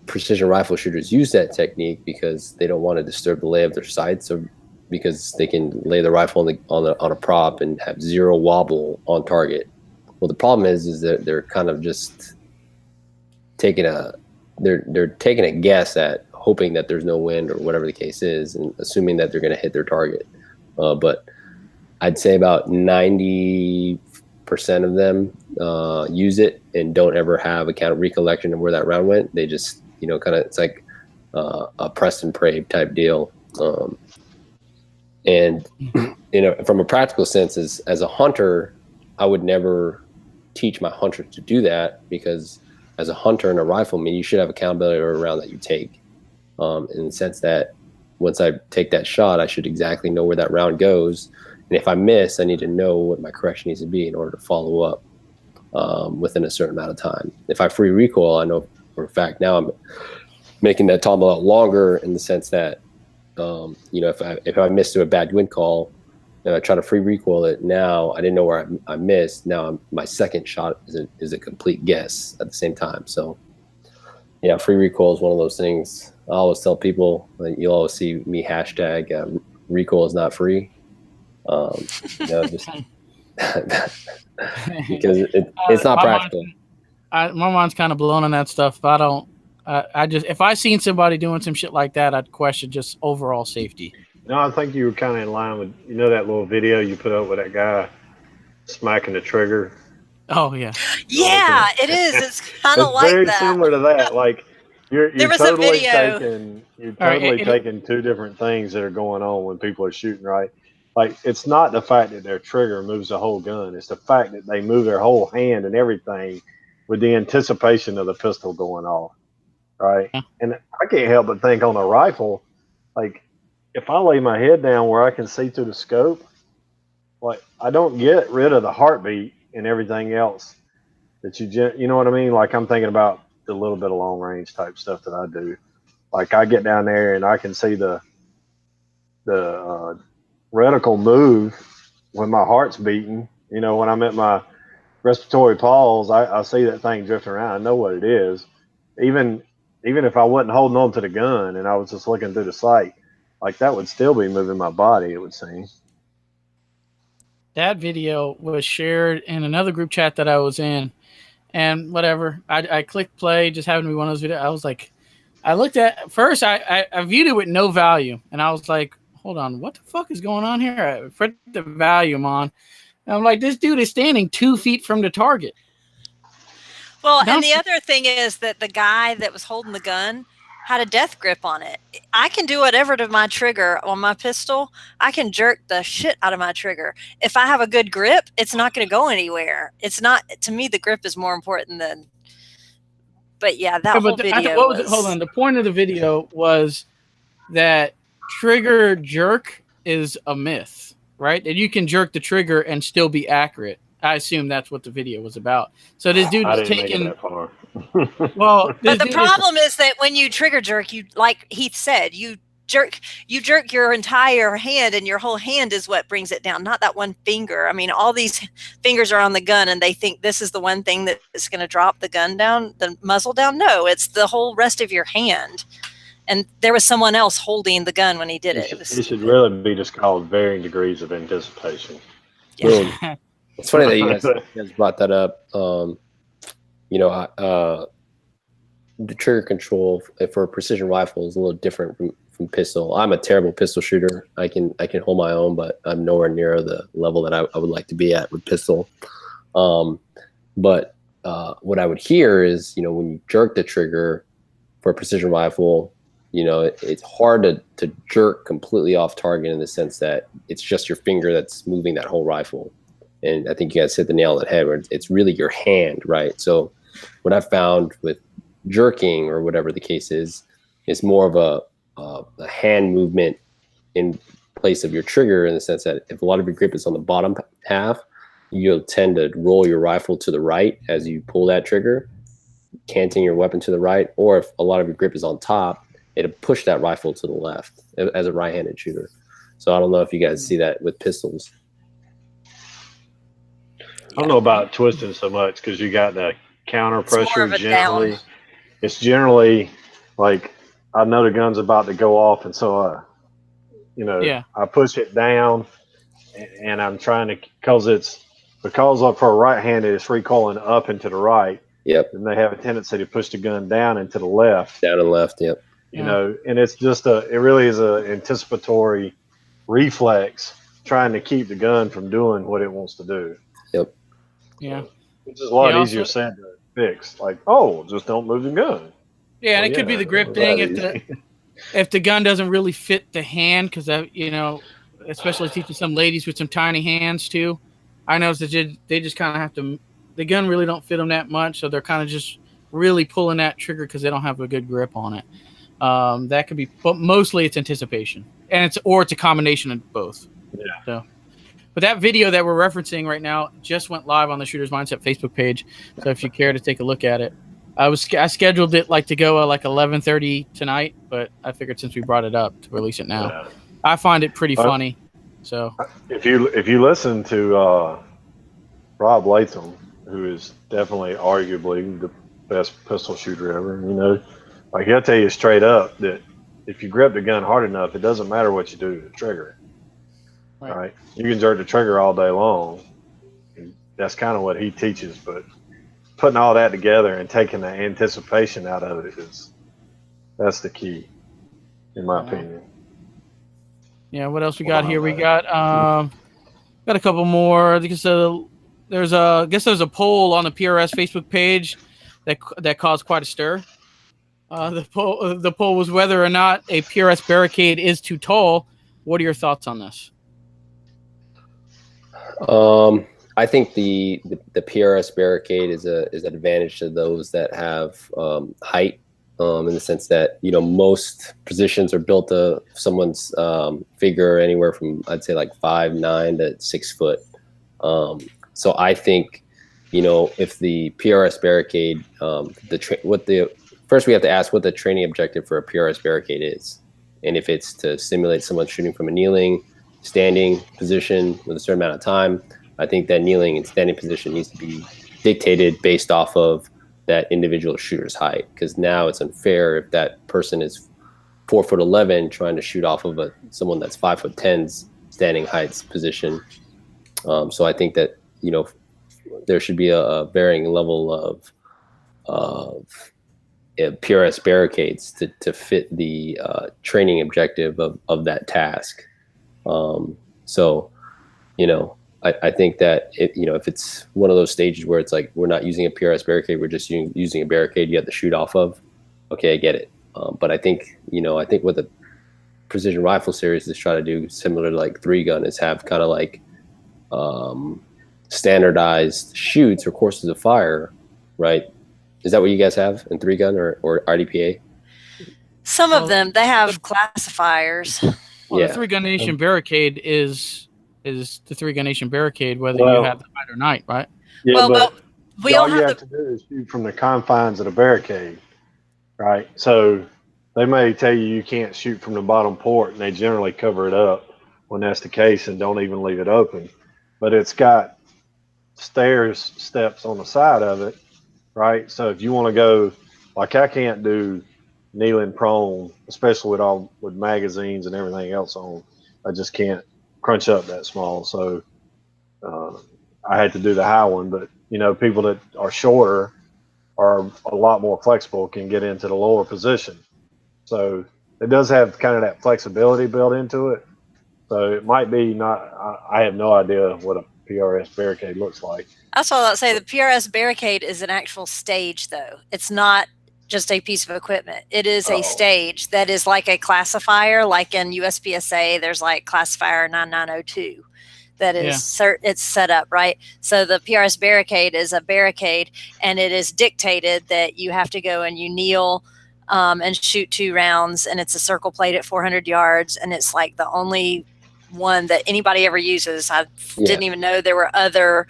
precision rifle shooters use that technique because they don't want to disturb the lay of their sights, or because they can lay the rifle on a prop and have zero wobble on target. Well, the problem is that they're kind of just taking a guess at hoping that there's no wind or whatever the case is, and assuming that they're going to hit their target. But I'd say about 90% of them use it and don't ever have a recollection of where that round went. They just kind of, it's like a press and pray type deal. And from a practical sense, as a hunter, I would never teach my hunters to do that, because as a hunter and a rifleman, you should have accountability over a round that you take, in the sense that once I take that shot, I should exactly know where that round goes. And if I miss, I need to know what my correction needs to be in order to follow up within a certain amount of time. If I free recoil, I know for a fact now I'm making that time a lot longer, in the sense that if I miss to a bad wind call and I try to free recoil it, now I didn't know where I missed. Now my second shot is a complete guess at the same time. So yeah, free recoil is one of those things. I always tell people, you'll always see me hashtag recoil is not free. Just because it's not practical. My mind's kind of blown on that stuff. I just, if I seen somebody doing some shit like that, I'd question just overall safety. No, I think you were kind of in line with that little video you put up with that guy smacking the trigger. Oh yeah. Yeah, it is. It's kind of like very that. similar to that. Like you're There was totally a video. taking two different things that are going on when people are shooting, right? Like it's not the fact that their trigger moves the whole gun; it's the fact that they move their whole hand and everything with the anticipation of the pistol going off, right? Yeah. And I can't help but think on a rifle, like if I lay my head down where I can see through the scope, like I don't get rid of the heartbeat and everything else that you know what I mean? Like I'm thinking about the little bit of long range type stuff that I do. Like I get down there and I can see the reticle move when my heart's beating. You know, when I'm at my respiratory pause, I see that thing drifting around. I know what it is. Even if I wasn't holding on to the gun and I was just looking through the sight, like that would still be moving my body, it would seem. That video was shared in another group chat that I was in, and whatever. I clicked play, just happened to be one of those videos. I was like, I looked at first, I viewed it with no value, and I was like, hold on, what the fuck is going on here? I put the volume on, and I'm like, this dude is standing 2 feet from the target. Well, and the other thing is that the guy that was holding the gun had a death grip on it. I can do whatever to my trigger on my pistol. I can jerk the shit out of my trigger. If I have a good grip, it's not going to go anywhere. It's not, to me, the grip is more important than, but yeah, that whole video was... Hold on. The point of the video was that trigger jerk is a myth, right? That you can jerk the trigger and still be accurate. I assume that's what the video was about. So this dude is taking that far. Well, but the problem is that when you trigger jerk, you, like Heath said, you jerk your entire hand, and your whole hand is what brings it down, not that one finger. I mean, all these fingers are on the gun, and they think this is the one thing that is going to drop the gun down, the muzzle down. No, it's the whole rest of your hand. And there was someone else holding the gun when he did it. It should really be just called varying degrees of anticipation. Yeah. It's funny that you guys brought that up. You know, the trigger control for a precision rifle is a little different from pistol. I'm a terrible pistol shooter. I can hold my own, but I'm nowhere near the level that I would like to be at with pistol. But what I would hear is, you know, when you jerk the trigger for a precision rifle, you know, it's hard to jerk completely off target in the sense that it's just your finger that's moving that whole rifle. And I think you guys hit the nail on the head where it's really your hand, right? So what I've found with jerking or whatever the case is more of a hand movement in place of your trigger, in the sense that if a lot of your grip is on the bottom half, you'll tend to roll your rifle to the right as you pull that trigger, canting your weapon to the right. Or if a lot of your grip is on top, it'll push that rifle to the left as a right-handed shooter. So I don't know if you guys see that with pistols. I don't know about twisting so much, because you got the counter pressure generally. Down. It's generally like I know the gun's about to go off, and so I push it down, and I'm trying to, because for a right-handed, it's recoiling up and to the right. Yep. And they have a tendency to push the gun down and to the left. Down and left. Yep. You know, and it's just it really is a anticipatory reflex trying to keep the gun from doing what it wants to do. Yep. Yeah. Which is a lot easier said to fix. Like, just don't move the gun. Yeah, and it could be the grip thing if the gun doesn't really fit the hand, because you know, especially teaching some ladies with some tiny hands too. I noticed that they just kind of have to. The gun really don't fit them that much, so they're kind of just really pulling that trigger because they don't have a good grip on it. That could be, but mostly it's anticipation, and it's a combination of both. Yeah. So. But that video that we're referencing right now just went live on the Shooter's Mindset Facebook page. So if you care to take a look at it, I scheduled it to go like 11:30 tonight, but I figured since we brought it up to release it now. Yeah. I find it pretty funny. So if you listen to Rob Latham, who is definitely arguably the best pistol shooter ever, you know, like he'll tell you straight up that if you grip the gun hard enough, it doesn't matter what you do to the trigger. Right. You can jerk the trigger all day long. And that's kind of what he teaches, but putting all that together and taking the anticipation out of it that's the key, in my opinion. Yeah. What else we got here? We got a couple more. Because there's a poll on the PRS Facebook page that caused quite a stir. The poll was whether or not a PRS barricade is too tall. What are your thoughts on this? I think the PRS barricade is an advantage to those that have height, in the sense that, you know, most positions are built to someone's figure anywhere from, I'd say, like 5'9" to 6 foot. So I think if the PRS barricade, first we have to ask what the training objective for a PRS barricade is, and if it's to simulate someone shooting from a kneeling, standing position with a certain amount of time. I think that kneeling and standing position needs to be dictated based off of that individual shooter's height, because now it's unfair if that person is 4'11" trying to shoot off of someone that's 5'10's standing heights position. So I think that there should be a varying level of PRS barricades to fit the training objective of that task. So I think that if it's one of those stages where it's like we're not using a PRS barricade, we're just using a barricade you have to shoot off of. Okay, I get it. But I think what the precision rifle series is trying to do, similar to like 3-gun, is have kind of like standardized shoots or courses of fire, right? Is that what you guys have in 3-gun or RDPA? Some of them, they have classifiers. Well, the 3-gun nation barricade is the 3-gun nation barricade, whether you have the height or not, right? Yeah, but we all you have to do is shoot from the confines of the barricade, right? So they may tell you can't shoot from the bottom port, and they generally cover it up when that's the case and don't even leave it open. But it's got steps on the side of it, right? So if you want to go, like I can't do kneeling prone, especially with magazines and everything else on. I just can't crunch up that small. So I had to do the high one. But people that are shorter are a lot more flexible, can get into the lower position. So it does have kind of that flexibility built into it. So it might be not. I have no idea what a PRS barricade looks like. That's all I'll say. The PRS barricade is an actual stage, though. It's not just a piece of equipment. It is a stage that is like a classifier, like in USPSA, there's like classifier 9902 that is it's set up, right? So the PRS barricade is a barricade, and it is dictated that you have to go and you kneel and shoot 2 rounds, and it's a circle plate at 400 yards, and it's like the only one that anybody ever uses. I didn't even know there were other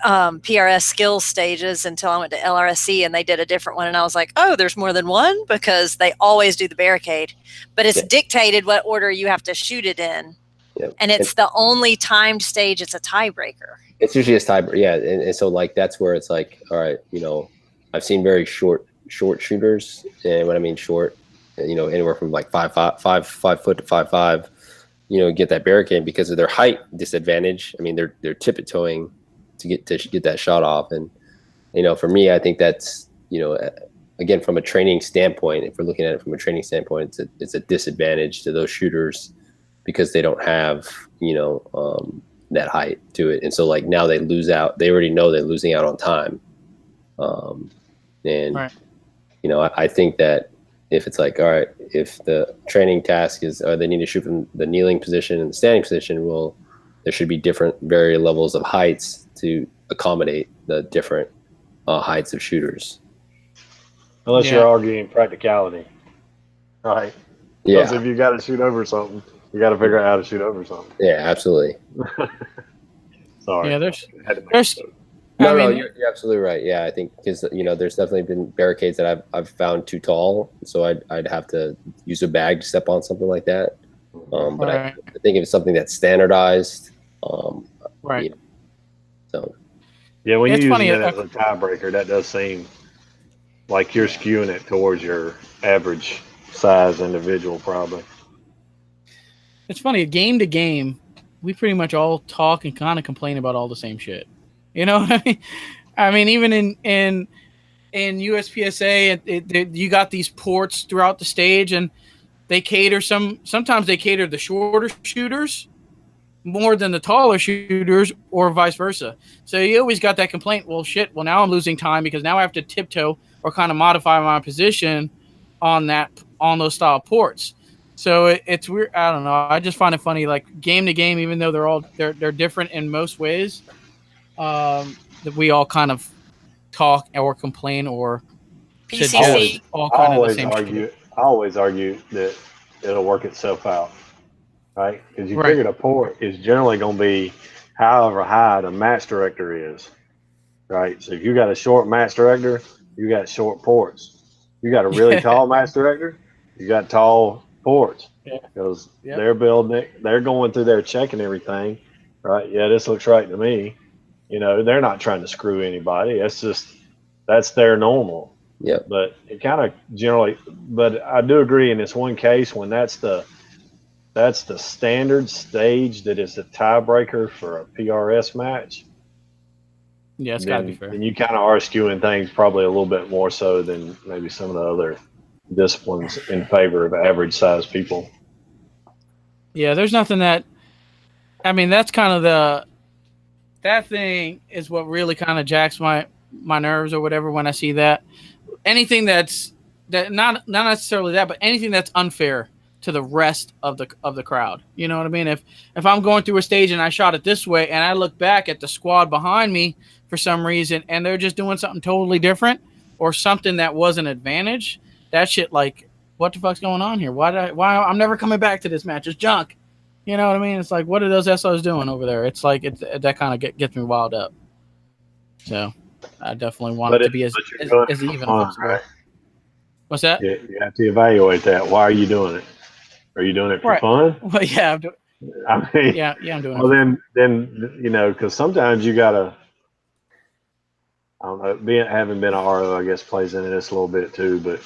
PRS skills stages until I went to LRSC and they did a different one, and I was like, oh, there's more than one, because they always do the barricade, but it's dictated what order you have to shoot it in. And it's the only timed stage. It's a tiebreaker. It's usually a tiebreaker, and so like that's where it's like, all right, I've seen very short shooters, and when I mean short, anywhere from like 5 foot to 5'5", get that barricade because of their height disadvantage. I mean, they're tiptoeing to get that shot off, and for me, I think that's again, from a training standpoint, if we're looking at it from a training standpoint, it's a disadvantage to those shooters because they don't have that height to it, and so like now they lose out. They already know they're losing out on time, and right. I think that if it's like, all right, if the training task is they need to shoot from the kneeling position and the standing position, well, there should be different varying levels of heights to accommodate the different heights of shooters. Unless you're arguing practicality, right? Yeah. Because if you got to shoot over something, you got to figure out how to shoot over something. Yeah, absolutely. Sorry. Yeah, there's No, you're absolutely right. Yeah, I think because there's definitely been barricades that I've found too tall, so I'd have to use a bag to step on something like that. But I think if it's something that's standardized, right. So yeah, when you're using it as a tiebreaker, that does seem like you're skewing it towards your average size individual, probably. It's funny, game to game, we pretty much all talk and kind of complain about all the same shit. You know what I mean? I mean, even in USPSA, you got these ports throughout the stage, and they cater sometimes they cater the shorter shooters more than the taller shooters, or vice versa. So you always got that complaint. Well, shit. Well, now I'm losing time because now I have to tiptoe or kind of modify my position on those style ports. So it's weird. I don't know. I just find it funny, like game to game, even though they're different in most ways. That we all kind of talk or complain or PCC. All kind of the same I always argue that it'll work itself out, right? Because you figure the port is generally going to be however high the match director is, right? So if you got a short match director, you got short ports. You got a really tall match director, you got tall ports because they're building it. They're going through there checking everything, right? Yeah, this looks right to me. They're not trying to screw anybody. That's their normal. Yeah. But it kind of generally, but I do agree in this one case when that's the standard stage that is the tiebreaker for a PRS match. Yeah, it's got to be fair. Then you kind of are skewing things probably a little bit more so than maybe some of the other disciplines in favor of average size people. Yeah, there's nothing that. I mean, that's kind of that thing is what really kind of jacks my nerves or whatever when I see that. Anything that not necessarily that, but anything that's unfair to the rest of the crowd. You know what I mean? If I'm going through a stage and I shot it this way and I look back at the squad behind me for some reason and they're just doing something totally different or something that was an advantage, that shit, like, what the fuck's going on here? Why I'm never coming back to this match? It's junk. You know what I mean? It's like, what are those SOs doing over there? It's like that kind of gets me wild up. So I definitely want it to be as even as possible. Right? What's that? Yeah, you have to evaluate that. Why are you doing it? Are you doing it for fun? Well, yeah, I'm doing. I mean, yeah, I'm doing well, it. then because sometimes you gotta. I don't know. Having been an RO, I guess plays into this a little bit too. But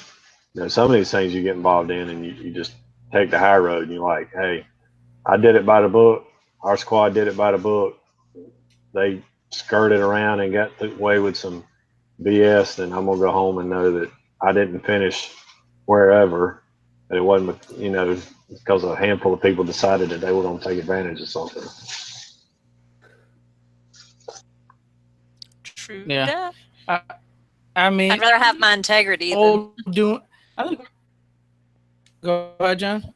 some of these things you get involved in, and you just take the high road, and you're like, hey, I did it by the book. Our squad did it by the book. They skirted around and got away with some BS. Then I'm gonna go home and know that I didn't finish wherever. And it wasn't, because a handful of people decided that they were going to take advantage of something. True. Yeah. I mean, I'd rather have my integrity. Go ahead, John.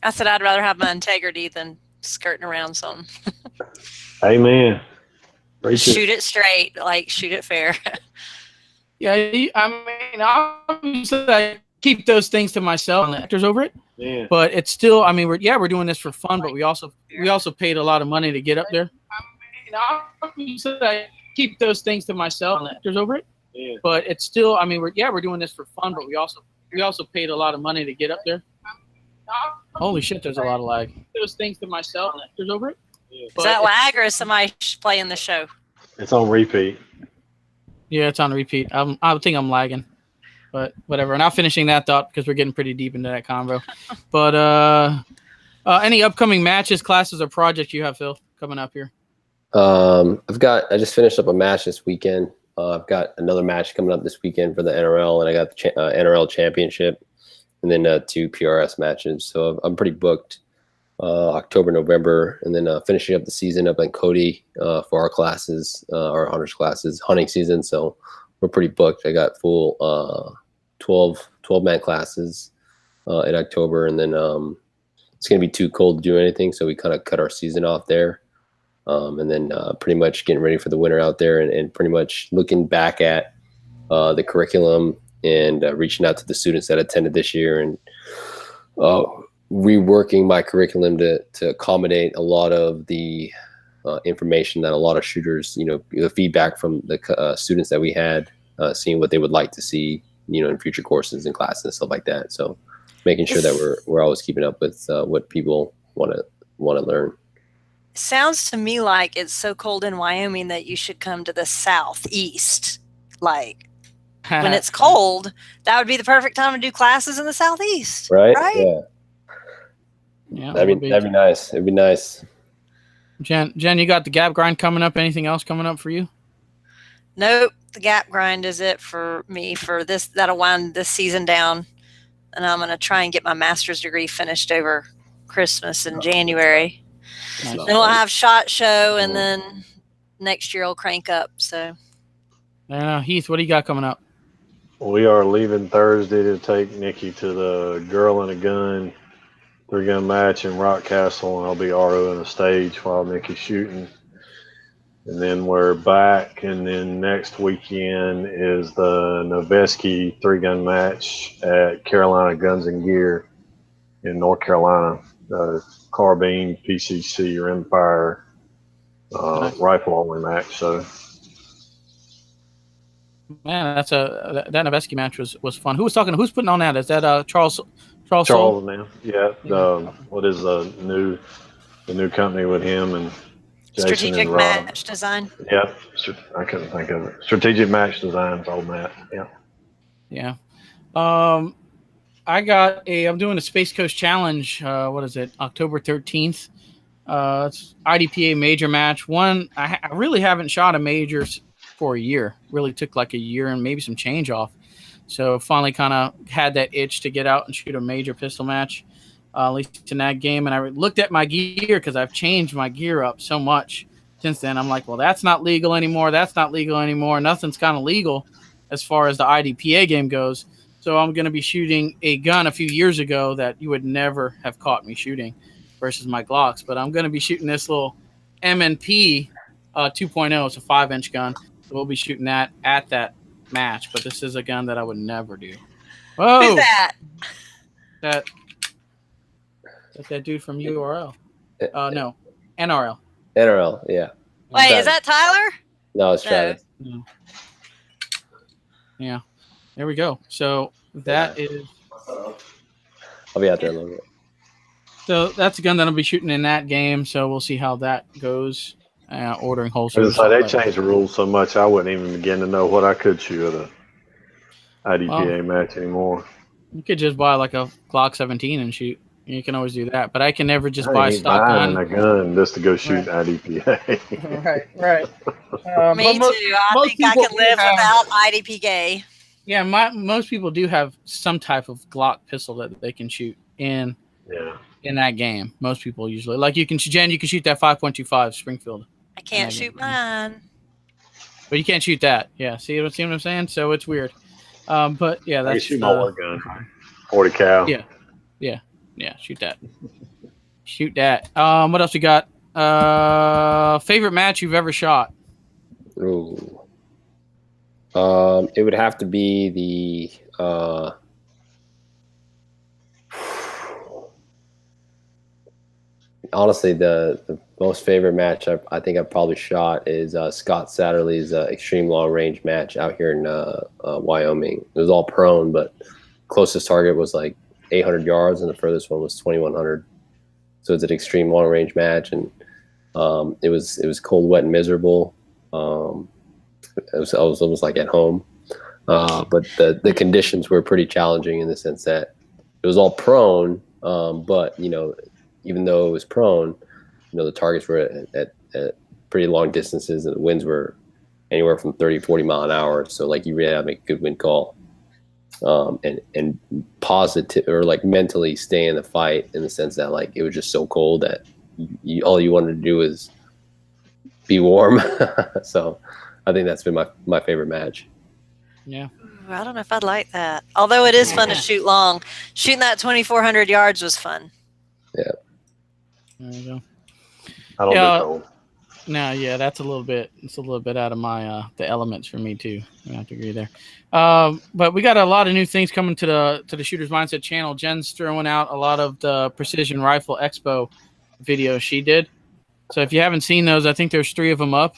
I said I'd rather have my integrity than skirting around something. Amen. Shoot it straight, like shoot it fair. Yeah, I mean, I keep those things to myself and actors over it. Yeah. But it's still, I mean, we're doing this for fun, but we also paid a lot of money to get up there. I keep those things to myself and actors over it. Yeah. But it's still, I mean, we're doing this for fun, but we also paid a lot of money to get up there. Holy shit, there's a lot of lag. Those things to myself and actors over it. Yeah. Is that lag or is somebody playing the show? It's on repeat. Yeah, it's on repeat. I think I'm lagging, but whatever. Now finishing that thought because we're getting pretty deep into that convo. But any upcoming matches, classes, or projects you have, Phil, coming up here? I just finished up a match this weekend. I've got another match coming up this weekend for the NRL, and I got the NRL Championship, and then 2 PRS matches. So I'm pretty booked. October, November, and then finishing up the season up in Cody for our classes, our honors classes, hunting season. So we're pretty booked. I got full 12-man classes in October, and then it's going to be too cold to do anything, so we kind of cut our season off there. And then pretty much getting ready for the winter out there and pretty much looking back at the curriculum and reaching out to the students that attended this year and reworking my curriculum to accommodate a lot of the information that a lot of shooters, the feedback from the students that we had, seeing what they would like to see, in future courses and classes and stuff like that. So making sure that we're always keeping up with what people want to learn. Sounds to me like it's so cold in Wyoming that you should come to the southeast. Like when it's cold, that would be the perfect time to do classes in the southeast. Right? Yeah. Yeah, that'd be nice. It'd be nice. Jen, you got the gap grind coming up. Anything else coming up for you? Nope. The gap grind is it for me for this. That'll wind this season down. And I'm going to try and get my master's degree finished over Christmas in January. Nice. Then we'll have SHOT Show, and then next year I'll crank up. So, Heath, what do you got coming up? We are leaving Thursday to take Nikki to the Girl and a Gun 3-gun match in Rock Castle, and I'll be RO in the stage while Nikki's shooting. And then we're back, and then next weekend is the Noveski 3-gun match at Carolina Guns and Gear in North Carolina. Carbine, PCC, rimfire, rifle only match. So Man, that Noveski match was fun. Who was talking? Who's putting on that? Is that Charles Soule? Charles, man. Yeah. What is the new company with him and Jason Strategic and Rob? Match Design. Yeah. I couldn't think of it. Strategic Match Designs, old Matt. Yeah. Yeah. I'm doing a Space Coast Challenge. What is it? October 13th. It's IDPA major match. I really haven't shot a major for a year. Really took like a year and maybe some change off. So finally kind of had that itch to get out and shoot a major pistol match, at least in that game. And I looked at my gear because I've changed my gear up so much since then. I'm like, well, that's not legal anymore. That's not legal anymore. Nothing's kind of legal as far as the IDPA game goes. So I'm going to be shooting a gun a few years ago that you would never have caught me shooting versus my Glocks. But I'm going to be shooting this little MNP 2.0. It's a 5-inch gun. So we'll be shooting that at that match. But this is a gun that I would never do. Whoa! Who's that? That's that dude from URL. No, NRL. NRL, yeah. Wait, is that Tyler? No, it's Travis. No. Yeah. There we go. So that is. I'll be out there a little bit. So that's a gun that I'll be shooting in that game. So we'll see how that goes. Ordering holsters. It's like they changed the rules so much, I wouldn't even begin to know what I could shoot at a IDPA match anymore. You could just buy like a Glock 17 and shoot. You can always do that, but I can never just I buy a ain't stock buying gun. a gun just to go shoot IDPA. Right. Me too. I think I can live without IDPA. Yeah, most people do have some type of Glock pistol that they can shoot in that game. Most people usually you can shoot that 5.25 Springfield. I can't shoot mine. But you can't shoot that. Yeah, see what I'm saying? So it's weird. But yeah, that's shoot my war gun. 40 cal. Yeah, shoot that. Shoot that. What else we got? Favorite match you've ever shot? Ooh. It would have to be the honestly the most favorite match I think I've probably shot is Scott Satterley's extreme long range match out here in Wyoming. It was all prone, but closest target was like 800 yards and the furthest one was 2100. So it's an extreme long range match, and it was cold, wet, and miserable. I was almost like at home, but the conditions were pretty challenging in the sense that it was all prone, but even though it was prone, the targets were at pretty long distances, and the winds were anywhere from 30-40 mile an hour. So like you really had to make a good wind call, and positive or like mentally stay in the fight in the sense that like it was just so cold that all you wanted to do is be warm. So I think that's been my favorite match. Yeah. I don't know if I'd like that. Although it is fun to shoot long. Shooting that 2,400 yards was fun. Yeah. There you go. I don't do cold. No, yeah, it's a little bit out of my the elements for me too. I have to agree there. But we got a lot of new things coming to the Shooter's Mindset channel. Jen's throwing out a lot of the Precision Rifle Expo videos she did. So if you haven't seen those, I think there's 3 of them up.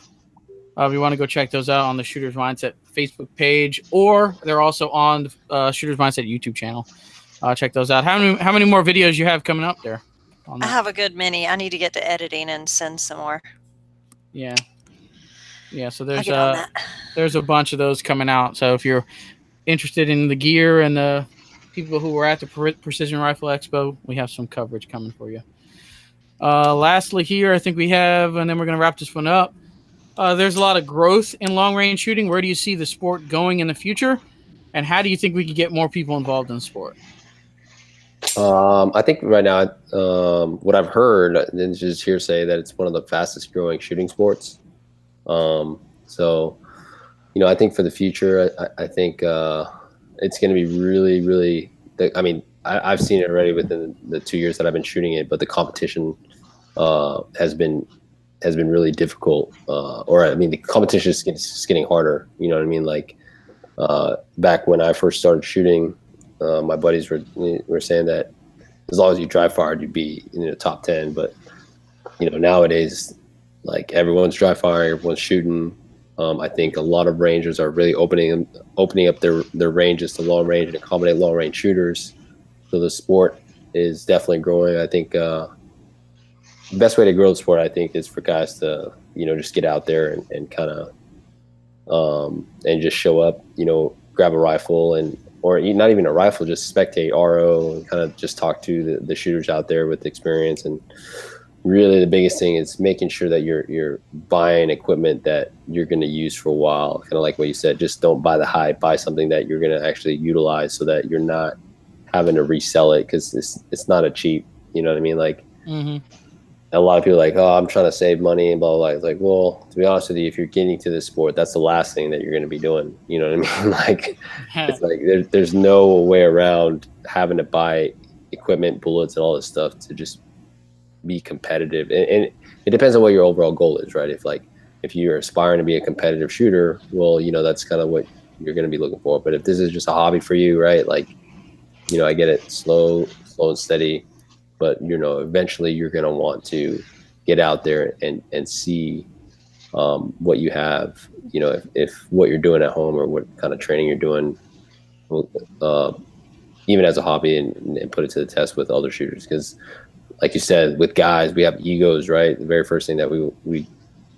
If you want to go check those out on the Shooter's Mindset Facebook page, or they're also on the Shooter's Mindset YouTube channel. Check those out. How many more videos you have coming up there? I have a good many. I need to get to editing and send some more. Yeah. So there's a bunch of those coming out. So if you're interested in the gear and the people who were at the Precision Rifle Expo, we have some coverage coming for you. Lastly, here I think we have, and then we're going to wrap this one up. There's a lot of growth in long-range shooting. Where do you see the sport going in the future? And how do you think we could get more people involved in the sport? I think right now, what I've heard, and it's just hearsay, that it's one of the fastest growing shooting sports. So, I think for the future, I think it's going to be really, really, I've seen it already within the 2 years that I've been shooting it, but the competition has been really difficult. The competition is just getting harder. You know what I mean? Like back when I first started shooting, my buddies were saying that as long as you dry fired, you'd be in the top 10. But nowadays, like everyone's dry firing, everyone's shooting. I think a lot of rangers are really opening up their ranges to long range and accommodate long range shooters. So the sport is definitely growing. I think the best way to grow the sport, I think, is for guys to, just get out there and kind of and just show up, grab a rifle or not even a rifle, just spectate RO and kind of just talk to the shooters out there with experience. And really the biggest thing is making sure that you're buying equipment that you're going to use for a while. Kind of like what you said, just don't buy the hype, buy something that you're going to actually utilize so that you're not having to resell it, because it's not a cheap, you know what I mean? Like, a lot of people are like, oh, I'm trying to save money and blah, blah, blah. It's like, well, to be honest with you, if you're getting to this sport, that's the last thing that you're going to be doing. You know what I mean? Like, it's like there's no way around having to buy equipment, bullets, and all this stuff to just be competitive. And it depends on what your overall goal is, right? If you're aspiring to be a competitive shooter, well, that's kind of what you're going to be looking for. But if this is just a hobby for you, right? Like, I get it, slow and steady. But, eventually you're going to want to get out there and see what you have, if what you're doing at home or what kind of training you're doing, even as a hobby, and put it to the test with other shooters. Because like you said, with guys, we have egos, right? The very first thing that we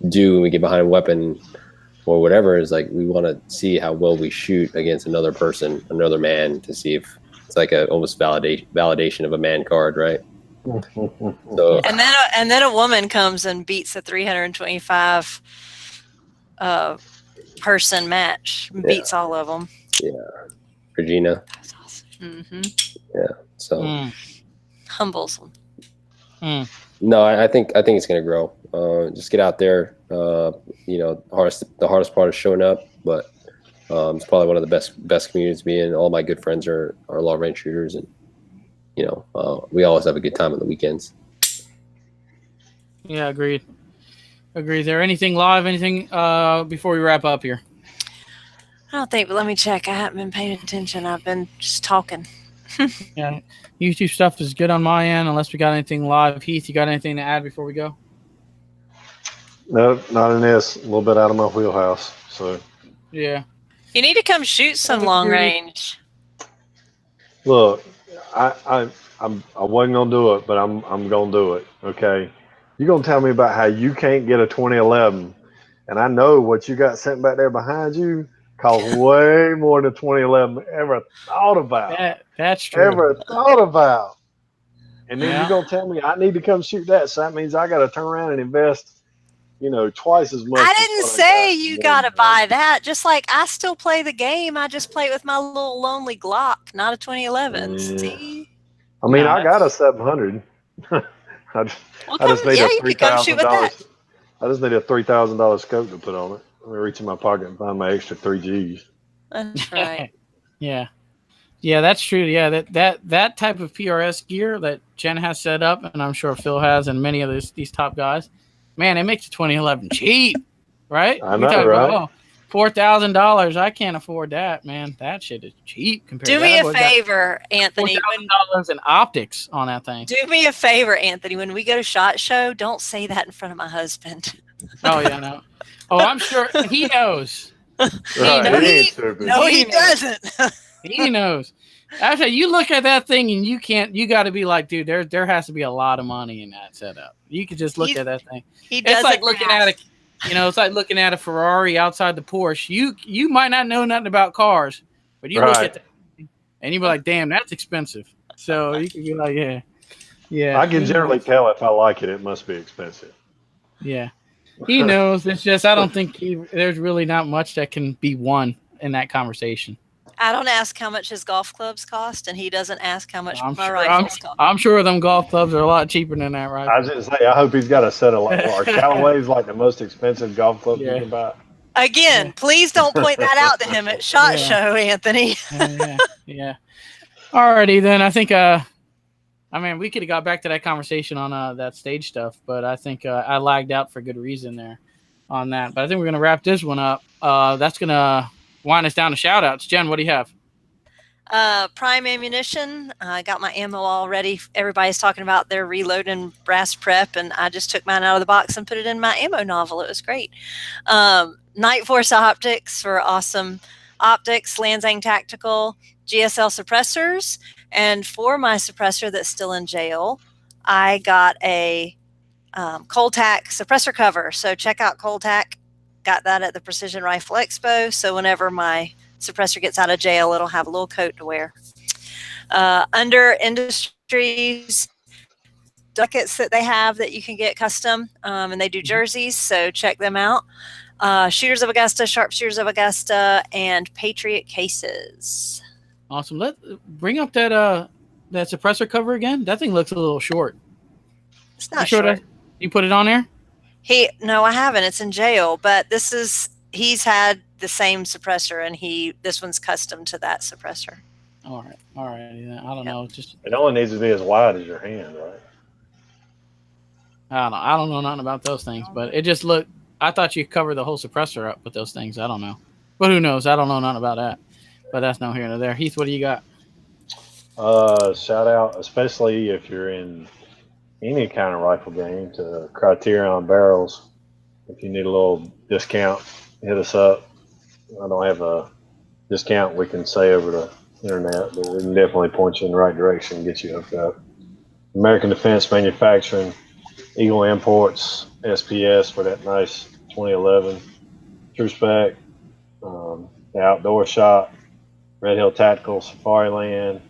do when we get behind a weapon or whatever is like, we want to see how well we shoot against another person, another man, to see if it's like a almost validation of a man card, right? So, and then a woman comes and beats a 325 person match, beats all of them. Yeah, Regina. That's awesome. Yeah, so humbles them. No, I think it's gonna grow. Just get out there. The hardest part is showing up, but it's probably one of the best communities to be in. All my good friends are long range shooters, and we always have a good time on the weekends. Yeah, agreed. Is there anything live, before we wrap up here? I don't think, but let me check. I haven't been paying attention. I've been just talking. Yeah, YouTube stuff is good on my end, unless we got anything live. Heath, you got anything to add before we go? No, not in this. A little bit out of my wheelhouse. So yeah, you need to come shoot some long range. Look, I wasn't gonna do it, but I'm gonna do it. Okay, you're gonna tell me about how you can't get a 2011, and I know what you got sitting back there behind you costs way more than 2011 ever thought about. That's true. Ever thought about. And then you're gonna tell me I need to come shoot that, so that means I got to turn around and invest, twice as much. I didn't say you gotta buy that. Just like I still play the game, I just play it with my little lonely Glock, not a 2011. See? I mean, I got a 700. I just need a $3,000. I just need a $3,000 scope to put on it. Let me reach in my pocket and find my extra 3Gs. That's right. Yeah, that's true. Yeah, that type of PRS gear that Jen has set up, and I'm sure Phil has, and many of these top guys, man, it makes the 2011 cheap, right? I know, right? $4,000. I can't afford that, man. That shit is cheap compared. Do me a favor, Anthony. $4,000 in optics on that thing. Do me a favor, Anthony. When we go to SHOT Show, don't say that in front of my husband. Oh yeah, no. Oh, I'm sure he knows. He doesn't. He knows. Actually, you look at that thing and you got to be like, dude, there has to be a lot of money in that setup. You could just look at that thing. It's like looking at it's like looking at a Ferrari outside the Porsche. You might not know nothing about cars, but you look at that and you be like, damn, that's expensive. So you can be like, yeah. I can generally tell if I like it, it must be expensive. Yeah. He knows. It's just I don't think there's really not much that can be won in that conversation. I don't ask how much his golf clubs cost, and he doesn't ask how much my rifles cost. I'm sure them golf clubs are a lot cheaper than that, right? I was just say, I hope he's got a set of Callaway's like the most expensive golf clubs you can buy. Again, please don't point that out to him at SHOT Show, Anthony. Yeah. Alrighty, then I think we could have got back to that conversation on that stage stuff, but I think I lagged out for good reason there on that. But I think we're gonna wrap this one up. That's gonna wind us down to shout outs. Jen, what do you have? Prime Ammunition. I got my ammo all ready. Everybody's talking about their reload and brass prep, and I just took mine out of the box and put it in my ammo novel. It was great. Night Force Optics for awesome optics, Lansing Tactical, GSL suppressors, and for my suppressor that's still in jail, I got a Coltac suppressor cover. So check out Coltac. Got that at the Precision Rifle Expo. So whenever my suppressor gets out of jail, it'll have a little coat to wear. Under Industries, duckets that they have that you can get custom, and they do jerseys. So check them out. Shooters of Augusta, Sharpshooters of Augusta, and Patriot cases. Awesome. Bring up that suppressor cover again. That thing looks a little short. It's not short. You put it on there? No, I haven't. It's in jail, but he's had the same suppressor, and this one's custom to that suppressor. All right. Yeah, I don't know. It only needs to be as wide as your hand, right? I don't know nothing about those things, but it just looked. I thought you covered the whole suppressor up with those things. I don't know, but who knows? I don't know nothing about that. But that's no here nor there. Heath, what do you got? Shout out, especially if you're in any kind of rifle game, to Criterion Barrels. If you need a little discount, hit us up. I don't have a discount we can say over the internet, but we can definitely point you in the right direction and get you hooked up. American Defense Manufacturing, Eagle Imports, SPS for that nice 2011 True Spec, the Outdoor Shop, Red Hill Tactical, Safari Land,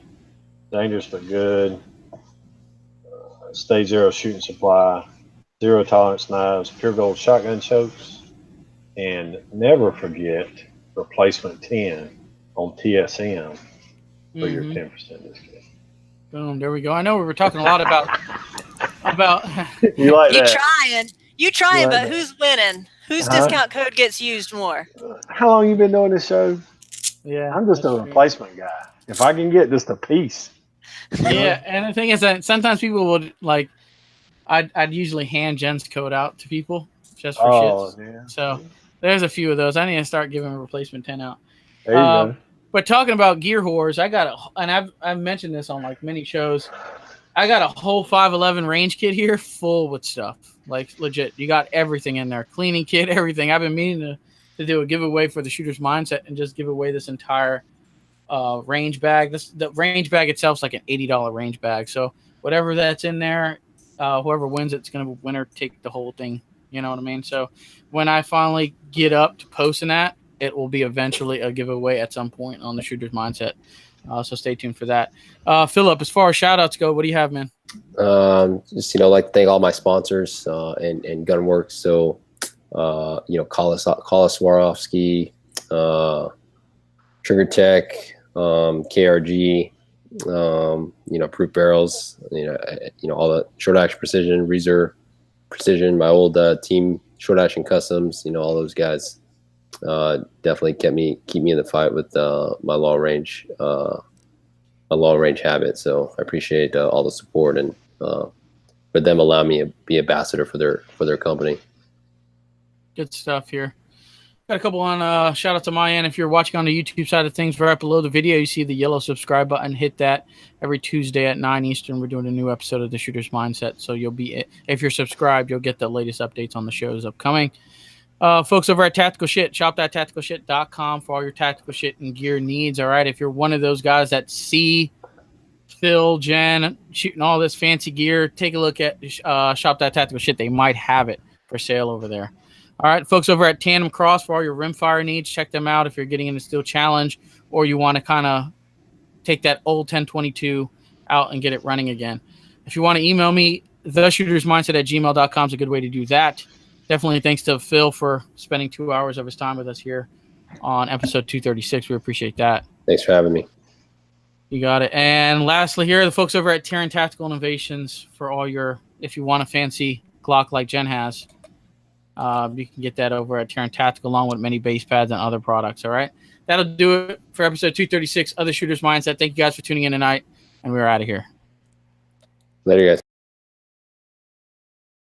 Dangerous but Good, Stage Zero Shooting Supply, Zero Tolerance Knives, Pure Gold Shotgun Chokes, and never forget Replacement 10 on TSM for your 10% discount. Boom, there we go. I know we were talking a lot about you like that? You trying, but who's winning? Whose discount code gets used more? How long you been doing this show? Yeah, I'm just a replacement guy. If I can get just a piece. Yeah, and the thing is that sometimes people would like, I'd usually hand Jen's code out to people just for shits. Yeah. So there's a few of those. I need to start giving a replacement 10 out. There you go. But talking about gear whores, I've mentioned this on like many shows. I got a whole 511 range kit here full with stuff. Like legit, you got everything in there. Cleaning kit, everything. I've been meaning to do a giveaway for the Shooter's Mindset and just give away this entire range bag. The range bag itself is like an $80 range bag. So whatever that's in there, whoever wins it's gonna winner take the whole thing. You know what I mean? So when I finally get up to posting that, it will be eventually a giveaway at some point on the Shooter's Mindset. So stay tuned for that. Phillip, as far as shout outs go, what do you have, man? Just, like to thank all my sponsors and Gunworks. So, Kala Swarovski, Trigger Tech, KRG, Proof Barrels, all the Short Action Precision, Reserve Precision, my old team Short Action Customs, all those guys definitely keep me in the fight with my long range habit. So I appreciate all the support and for them allowing me to be ambassador for their company. Good stuff here. Got a couple on shout out to my end. If you're watching on the YouTube side of things, right below the video, you see the yellow subscribe button. Hit that every Tuesday at 9 Eastern. We're doing a new episode of the Shooter's Mindset. So if you're subscribed, you'll get the latest updates on the shows upcoming. Folks over at Tactical Shit, shop.tacticalshit.com for all your tactical shit and gear needs. All right. If you're one of those guys that see Phil, Jen shooting all this fancy gear, take a look at shop.tacticalshit. They might have it for sale over there. All right, folks over at Tandemkross for all your rimfire needs. Check them out if you're getting into Steel Challenge or you want to kind of take that old 1022 out and get it running again. If you want to email me, theshootersmindset@gmail.com is a good way to do that. Definitely thanks to Phil for spending 2 hours of his time with us here on episode 236. We appreciate that. Thanks for having me. You got it. And lastly here, the folks over at Taran Tactical Innovations for all your, if you want a fancy Glock like Jen has, you can get that over at Taran Tactical along with many base pads and other products. All right. That'll do it for episode 236 of the Shooter's Mindset. Thank you guys for tuning in tonight, and we're out of here. Later, guys.